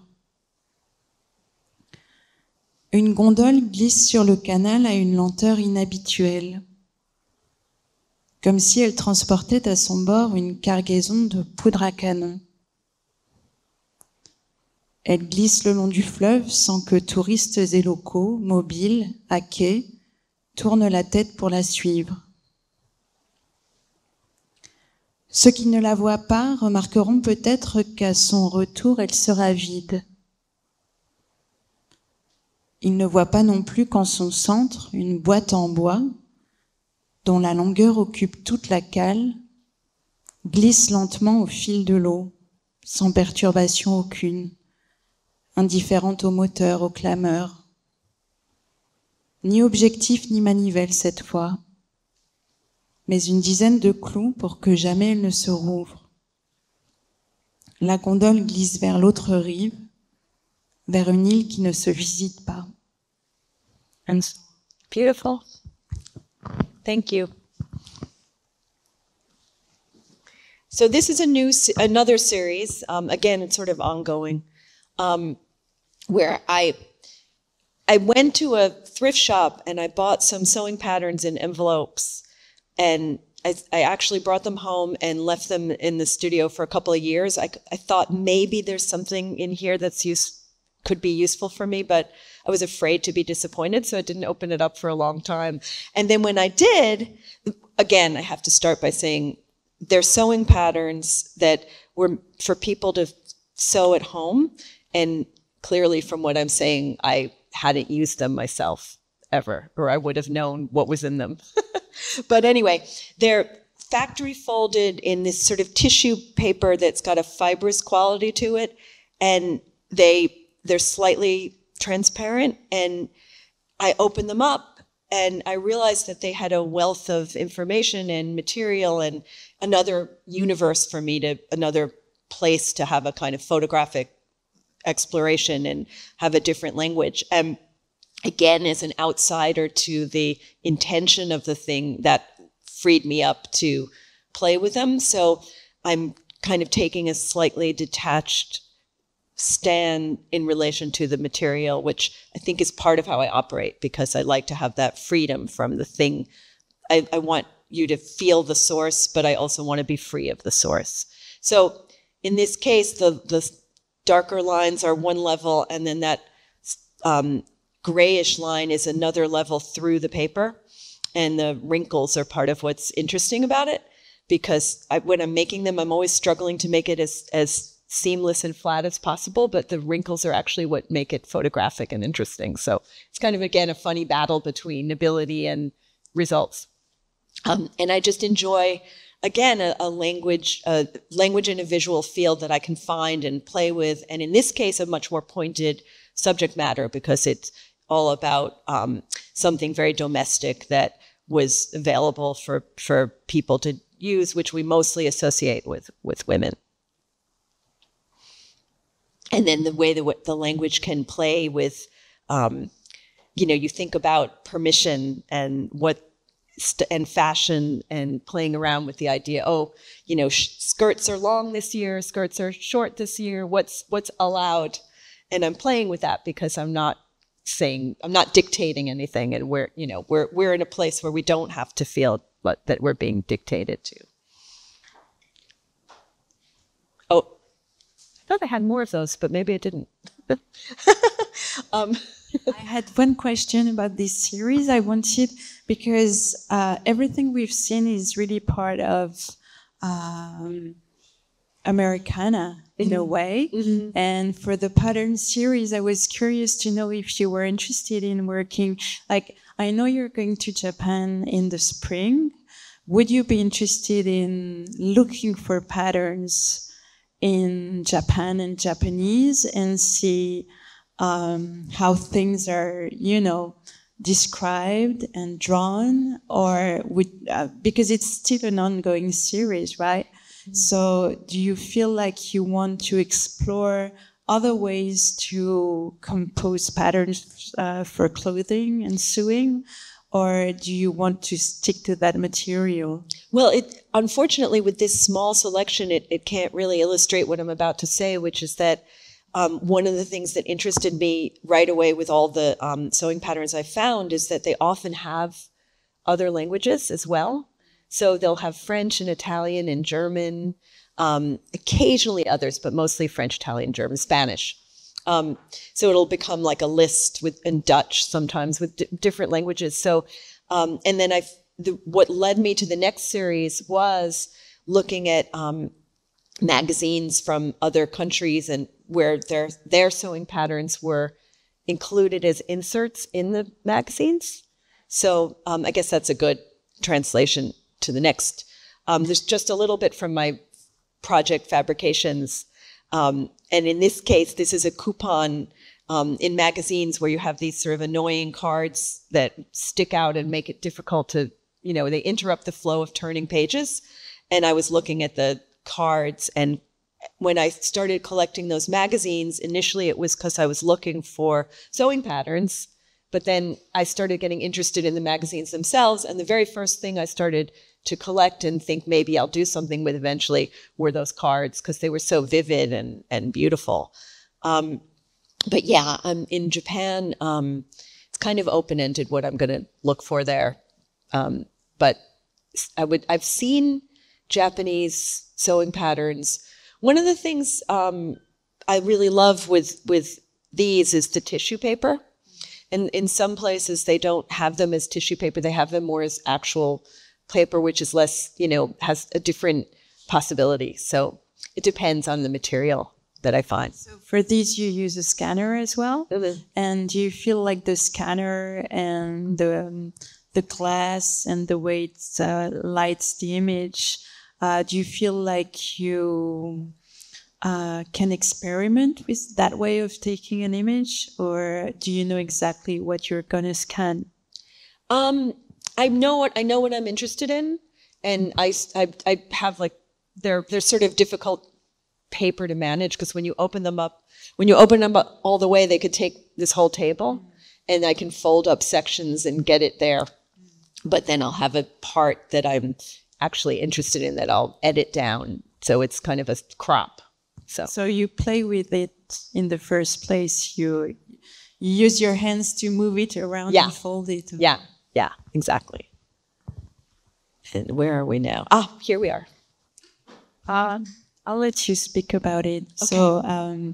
Une gondole glisse sur le canal à une lenteur inhabituelle, comme si elle transportait à son bord une cargaison de poudre à canon. Elle glisse le long du fleuve sans que touristes et locaux, mobiles, à quai, tournent la tête pour la suivre. Ceux qui ne la voient pas remarqueront peut-être qu'à son retour, elle sera vide. Ils ne voient pas non plus qu'en son centre, une boîte en bois, dont la longueur occupe toute la cale, glisse lentement au fil de l'eau, sans perturbation aucune, indifférente au moteur, aux clameurs. Ni objectif ni manivelle cette fois, mais une dizaine de clous pour que jamais elle ne se rouvre. La gondole glisse vers l'autre rive, vers une île qui ne se visite pas. And beautiful. Thank you. So this is another series. Again, it's sort of ongoing, where I went to a thrift shop and I bought some sewing patterns in envelopes, and I actually brought them home and left them in the studio for a couple of years. I thought maybe there's something in here that's could be useful for me, but I was afraid to be disappointed, so I didn't open it up for a long time. And then when I did, again, I have to start by saying they're sewing patterns that were for people to sew at home. And clearly from what I'm saying, I hadn't used them myself ever, or I would have known what was in them. But anyway, they're factory folded in this sort of tissue paper that's got a fibrous quality to it. And they're slightly transparent, and I opened them up and I realized that they had a wealth of information and material and another universe for me another place to have a kind of photographic exploration and have a different language. And again, as an outsider to the intention of the thing, that freed me up to play with them. So I'm kind of taking a slightly detached stand in relation to the material, which I think is part of how I operate, because I like to have that freedom from the thing. I want you to feel the source, but I also want to be free of the source. So in this case, the darker lines are one level, and then that grayish line is another level through the paper. And the wrinkles are part of what's interesting about it, because when I'm making them, I'm always struggling to make it as seamless and flat as possible, but the wrinkles are actually what make it photographic and interesting. So it's kind of, again, a funny battle between ability and results. And I just enjoy, again, a language in a visual field that I can find and play with. And in this case, a much more pointed subject matter, because it's all about something very domestic that was available for people to use, which we mostly associate with women. And then the way that the language can play with, you think about permission and and fashion, and playing around with the idea, skirts are long this year, skirts are short this year, what's allowed? And I'm playing with that because I'm not dictating anything, and we're in a place where we don't have to feel that we're being dictated to. Oh, I thought I had more of those, but maybe I didn't. I had one question about this series. I wanted, because everything we've seen is really part of Americana in a way. Mm-hmm. And for the pattern series, I was curious to know if you were interested in working, like, I know you're going to Japan in the spring. Would you be interested in looking for patterns in Japan and Japanese and see how things are, described and drawn, or because it's still an ongoing series, right? Mm-hmm. So do you feel like you want to explore other ways to compose patterns for clothing and sewing, or do you want to stick to that material? Well, unfortunately, with this small selection, it can't really illustrate what I'm about to say, which is that one of the things that interested me right away with all the sewing patterns I found is that they often have other languages as well. So they'll have French and Italian and German, occasionally others, but mostly French, Italian, German, Spanish. So it'll become like a list in Dutch sometimes with different languages. So, and then what led me to the next series was looking at magazines from other countries and where their sewing patterns were included as inserts in the magazines. So I guess that's a good translation to the next. There's just a little bit from my project Fabrications. And in this case, this is a coupon in magazines where you have these sort of annoying cards that stick out and make it difficult to, they interrupt the flow of turning pages. And I was looking at the cards, and when I started collecting those magazines, initially it was because I was looking for sewing patterns, but then I started getting interested in the magazines themselves, and the very first thing I started to collect and think maybe I'll do something with eventually were those cards, because they were so vivid and beautiful. But yeah, in Japan, it's kind of open-ended what I'm going to look for there. But I've seen Japanese sewing patterns. One of the things I really love with these is the tissue paper. And in some places they don't have them as tissue paper. They have them more as actual paper, which is less, has a different possibility. So it depends on the material that I find. So for these, you use a scanner as well? Mm-hmm. And do you feel like the scanner and the glass and the way it lights the image, do you feel like you can experiment with that way of taking an image, or do you know exactly what you're going to scan? I know what I'm interested in, and I have like they're sort of difficult paper to manage, because when you open them up all the way, they could take this whole table, and I can fold up sections and get it there. But then I'll have a part that I'm actually interested in that I'll edit down, so it's kind of a crop. So you play with it in the first place. You use your hands to move it around and fold it. Yeah, exactly. And where are we now? Here we are. I'll let you speak about it. Okay. So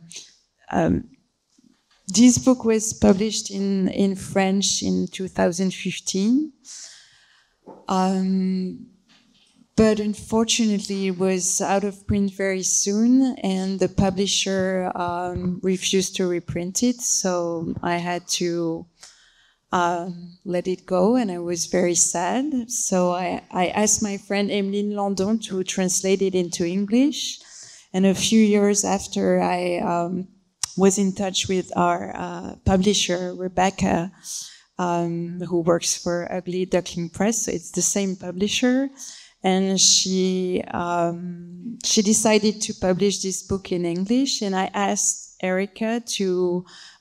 this book was published in French in 2015. But unfortunately, it was out of print very soon, and the publisher refused to reprint it. So I had to let it go, and I was very sad. So I asked my friend Emeline Landon to translate it into English. And a few years after, I was in touch with our publisher, Rebecca, who works for Ugly Duckling Press. So it's the same publisher. And she decided to publish this book in English. And I asked Erica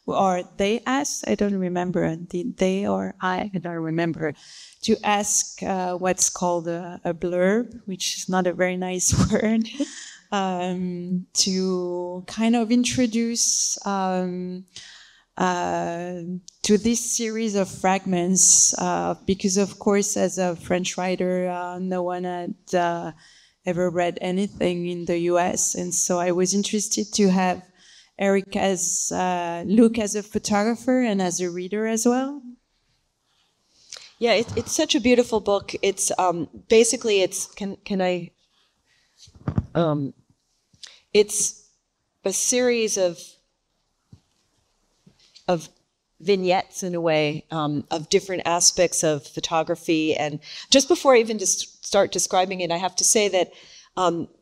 or they asked, I don't remember, did they or I don't remember, to ask what's called a blurb, which is not a very nice word, to kind of introduce to this series of fragments, because of course, as a French writer, no one had ever read anything in the US. And so I was interested to have Erica's look as a photographer and as a reader as well. Yeah, it's such a beautiful book. It's basically it's a series of vignettes, in a way, of different aspects of photography. And just before I even just start describing it, I have to say that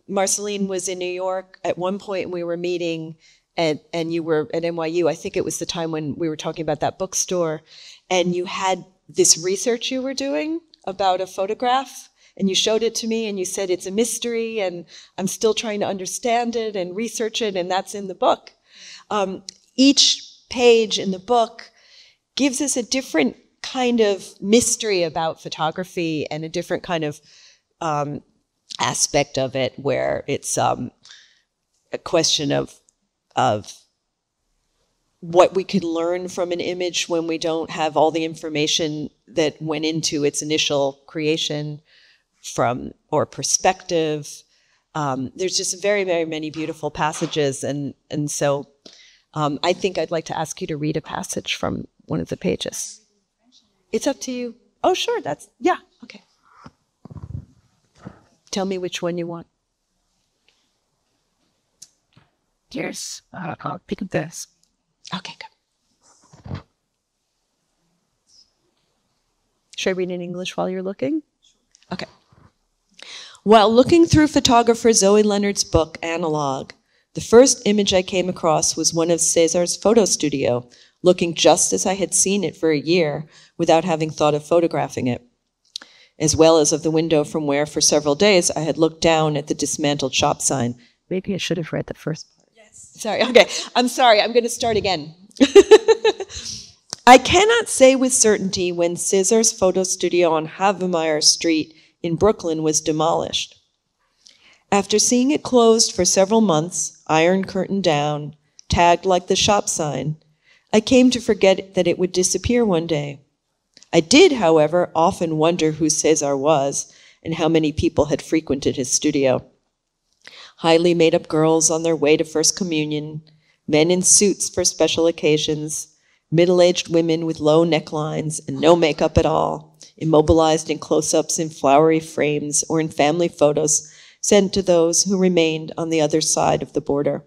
Marceline was in New York at one point, and we were meeting, and you were at NYU. I think it was the time when we were talking about that bookstore, and you had this research you were doing about a photograph, and you showed it to me, and you said it's a mystery, and I'm still trying to understand it and research it, and that's in the book. Each page in the book gives us a different kind of mystery about photography and a different kind of aspect of it, where it's a question of what we could learn from an image when we don't have all the information that went into its initial creation or perspective. There's just very, very many beautiful passages, and so I think I'd like to ask you to read a passage from one of the pages. It's up to you. Oh, sure. Okay. Tell me which one you want. Yes, I'll pick up this. Okay, good. Should I read in English while you're looking? Okay. While looking through photographer Zoe Leonard's book, Analog, the first image I came across was one of César's photo studio, looking just as I had seen it for a year without having thought of photographing it, as well as of the window from where, for several days, I had looked down at the dismantled shop sign. Maybe I should have read the first part. Yes. Sorry. Okay. I'm sorry. I'm going to start again. I cannot say with certainty when César's photo studio on Havemeyer Street in Brooklyn was demolished. After seeing it closed for several months, iron curtain down, tagged like the shop sign, I came to forget that it would disappear one day. I did, however, often wonder who César was, and how many people had frequented his studio. Highly made-up girls on their way to First Communion, men in suits for special occasions, middle-aged women with low necklines and no makeup at all, immobilized in close-ups in flowery frames or in family photos sent to those who remained on the other side of the border.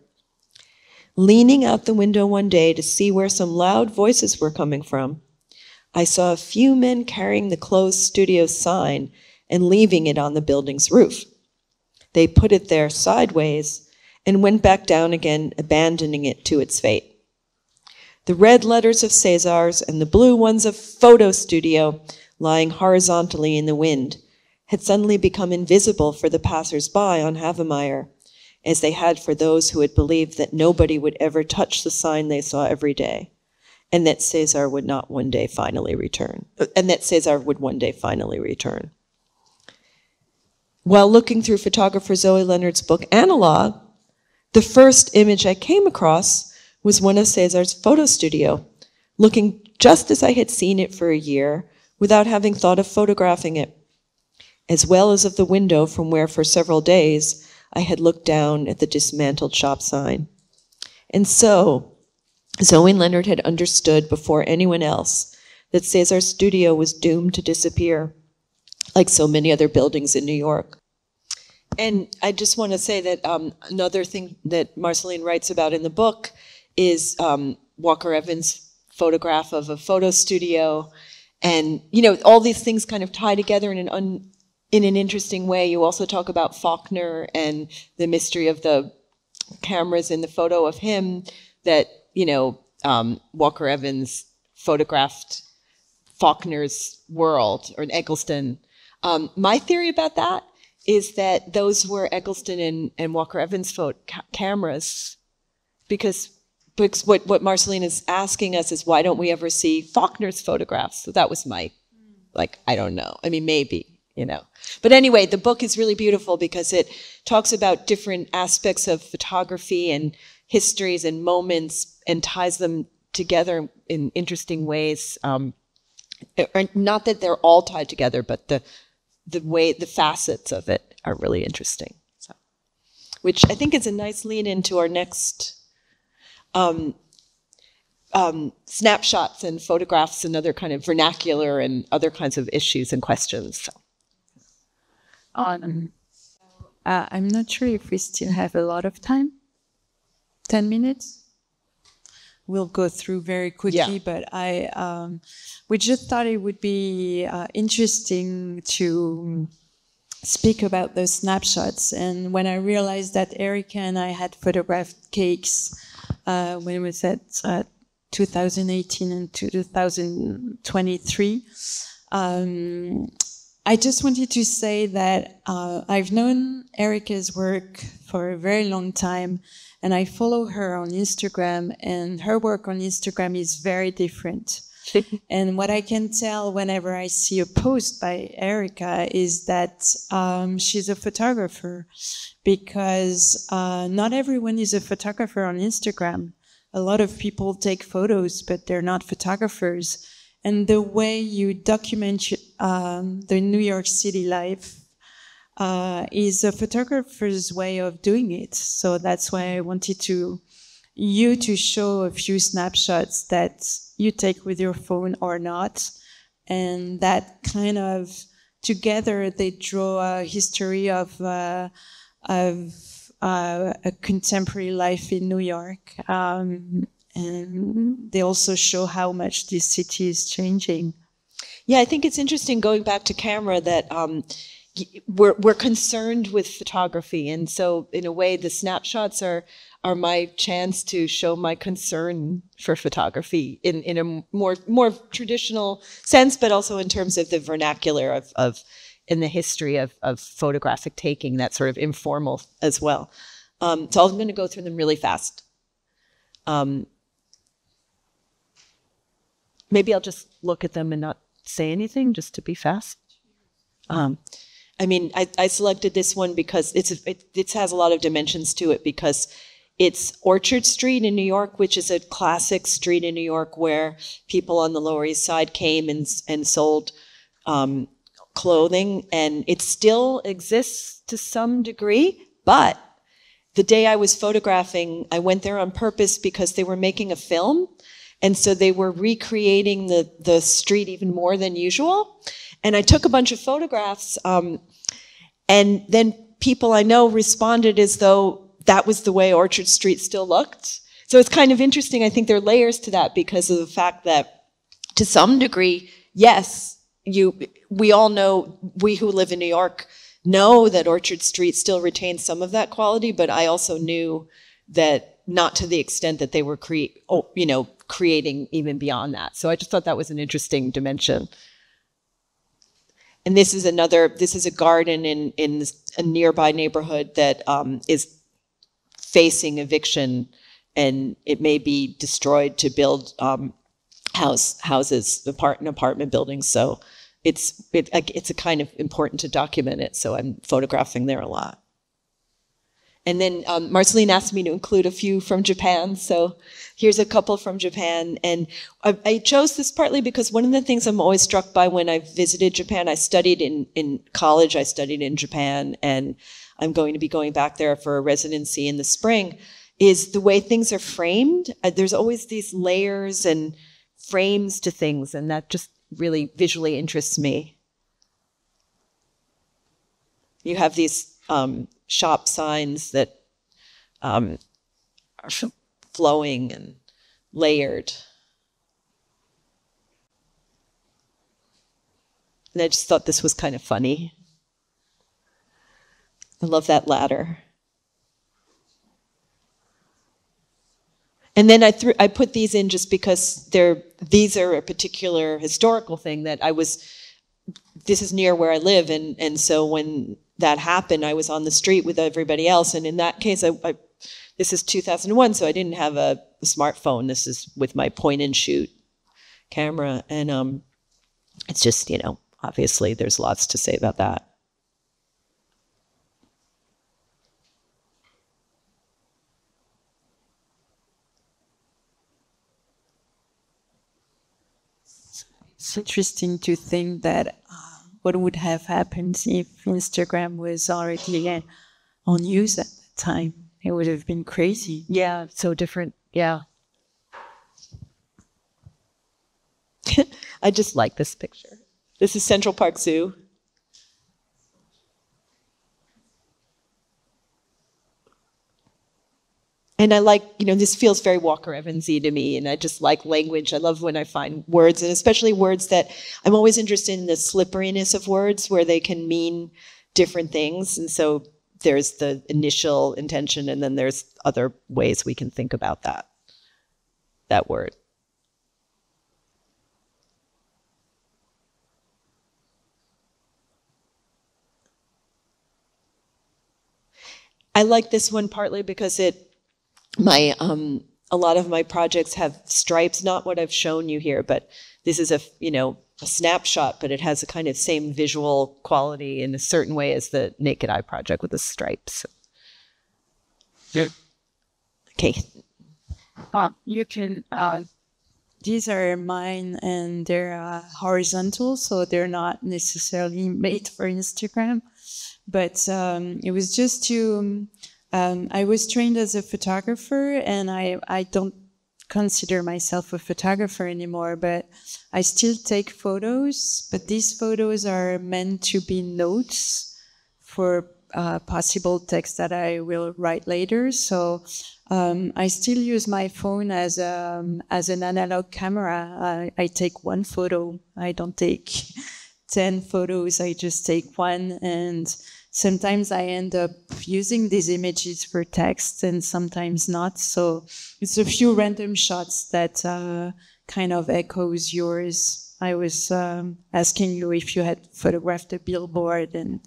Leaning out the window one day to see where some loud voices were coming from, I saw a few men carrying the closed studio sign and leaving it on the building's roof. They put it there sideways and went back down again, abandoning it to its fate. The red letters of César's and the blue ones of Photo Studio, lying horizontally in the wind, had suddenly become invisible for the passers-by on Havemeyer, as they had for those who had believed that nobody would ever touch the sign they saw every day, and that César would not one day finally return, and that César would one day finally return. While looking through photographer Zoe Leonard's book, Analog, the first image I came across was one of César's photo studio, looking just as I had seen it for a year without having thought of photographing it, as well as of the window from where for several days I had looked down at the dismantled shop sign. And so, Zoe Leonard had understood before anyone else that César's studio was doomed to disappear, like so many other buildings in New York. And I just want to say that another thing that Marceline writes about in the book is Walker Evans' photograph of a photo studio. And, you know, all these things kind of tie together in an interesting way. You also talk about Faulkner and the mystery of the cameras in the photo of him that, you know, Walker Evans photographed Faulkner's world, or Eggleston. My theory about that is that those were Eggleston and Walker Evans cameras, because what Marceline is asking us is, why don't we ever see Faulkner's photographs? So that was my, I don't know. I mean, maybe, you know. But anyway, the book is really beautiful because it talks about different aspects of photography and histories and moments and ties them together in interesting ways. Not that they're all tied together, but the facets of it are really interesting. So, which I think is a nice lead into our next snapshots and photographs and other kind of vernacular and other kinds of issues and questions. So. I'm not sure if we still have a lot of time. 10 minutes? We'll go through very quickly, but we just thought it would be interesting to speak about those snapshots. And when I realized that Erica and I had photographed cakes when it was at 2018 and 2023, I just wanted to say that I've known Erica's work for a very long time, and I follow her on Instagram, and her work on Instagram is very different. And what I can tell whenever I see a post by Erica is that she's a photographer, because not everyone is a photographer on Instagram. A lot of people take photos, but they're not photographers. And the way you document the New York City life is a photographer's way of doing it. So that's why I wanted you to show a few snapshots that you take with your phone or not, and that kind of together they draw a history of a contemporary life in New York, and they also show how much this city is changing. Yeah, I think it's interesting going back to camera that we're concerned with photography, and so in a way the snapshots are my chance to show my concern for photography in a more traditional sense, but also in terms of the vernacular of in the history of photographic taking, that sort of informal as well. So I'm going to go through them really fast. Maybe I'll just look at them and not say anything, just to be fast. I mean, I selected this one because it has a lot of dimensions to it, because it's Orchard Street in New York, which is a classic street in New York where people on the Lower East Side came and sold clothing, and it still exists to some degree. But the day I was photographing, I went there on purpose because they were making a film. And so they were recreating the street even more than usual. And I took a bunch of photographs, and then people I know responded as though that was the way Orchard Street still looked. So it's kind of interesting. I think there are layers to that because of the fact that, to some degree, yes, we all know, we who live in New York know that Orchard Street still retains some of that quality, but I also knew that not to the extent that they were creating even beyond that. So I just thought that was an interesting dimension. And this is a garden in a nearby neighborhood that is facing eviction, and it may be destroyed to build apartment buildings. So it's a kind of important to document it. So I'm photographing there a lot. And then Marceline asked me to include a few from Japan. So here's a couple from Japan. And I chose this partly because one of the things I'm always struck by when I visited Japan, I studied in college, I studied in Japan, and I'm going to be going back there for a residency in the spring, is the way things are framed. There's always these layers and frames to things, and that just really visually interests me. You have these shop signs that are flowing and layered. And I just thought this was kind of funny. I love that ladder. And then I put these in just because these are a particular historical thing that this is near where I live, and so when that happened, I was on the street with everybody else, and in that case, this is 2001, so I didn't have a smartphone. This is with my point and shoot camera, and it's just, obviously there's lots to say about that. It's interesting to think that what would have happened if Instagram was already on use at that time. It would have been crazy. Yeah, so different. Yeah. I just like this picture. This is Central Park Zoo. And I like, this feels very Walker Evans-y to me, and I just like language. I love when I find words, and especially words that, I'm always interested in the slipperiness of words where they can mean different things. And so there's the initial intention, and then there's other ways we can think about that word. I like this one partly because a lot of my projects have stripes, not what I've shown you here, but this is a snapshot, but it has a kind of same visual quality in a certain way as the Naked Eye project with the stripes. Yeah. Okay. You can. These are mine, and they're horizontal, so they're not necessarily made for Instagram. But it was just to... I was trained as a photographer, and I don't consider myself a photographer anymore, but I still take photos. But these photos are meant to be notes for possible text that I will write later. So I still use my phone as an analog camera. I take one photo. I don't take 10 photos. I just take one, and sometimes I end up using these images for text and sometimes not. So it's a few random shots that kind of echoes yours. I was asking you if you had photographed a billboard, and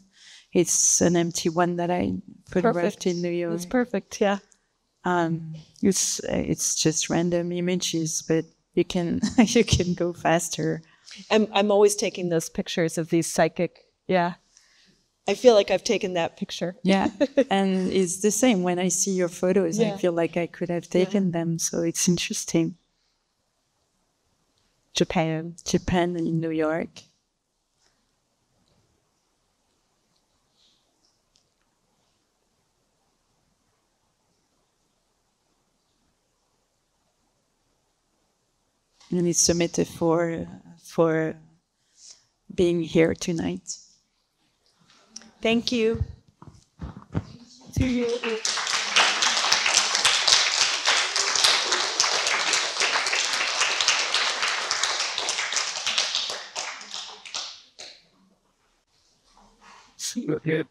it's an empty one that I photographed in New York. It's perfect, yeah. It's just random images, but you can go faster. I'm always taking those pictures of these psychic, yeah. I feel like I've taken that picture. Yeah, and it's the same when I see your photos. Yeah. I feel like I could have taken them, so it's interesting. Japan in New York. And it's a metaphor for being here tonight. Thank you. to you. See you again.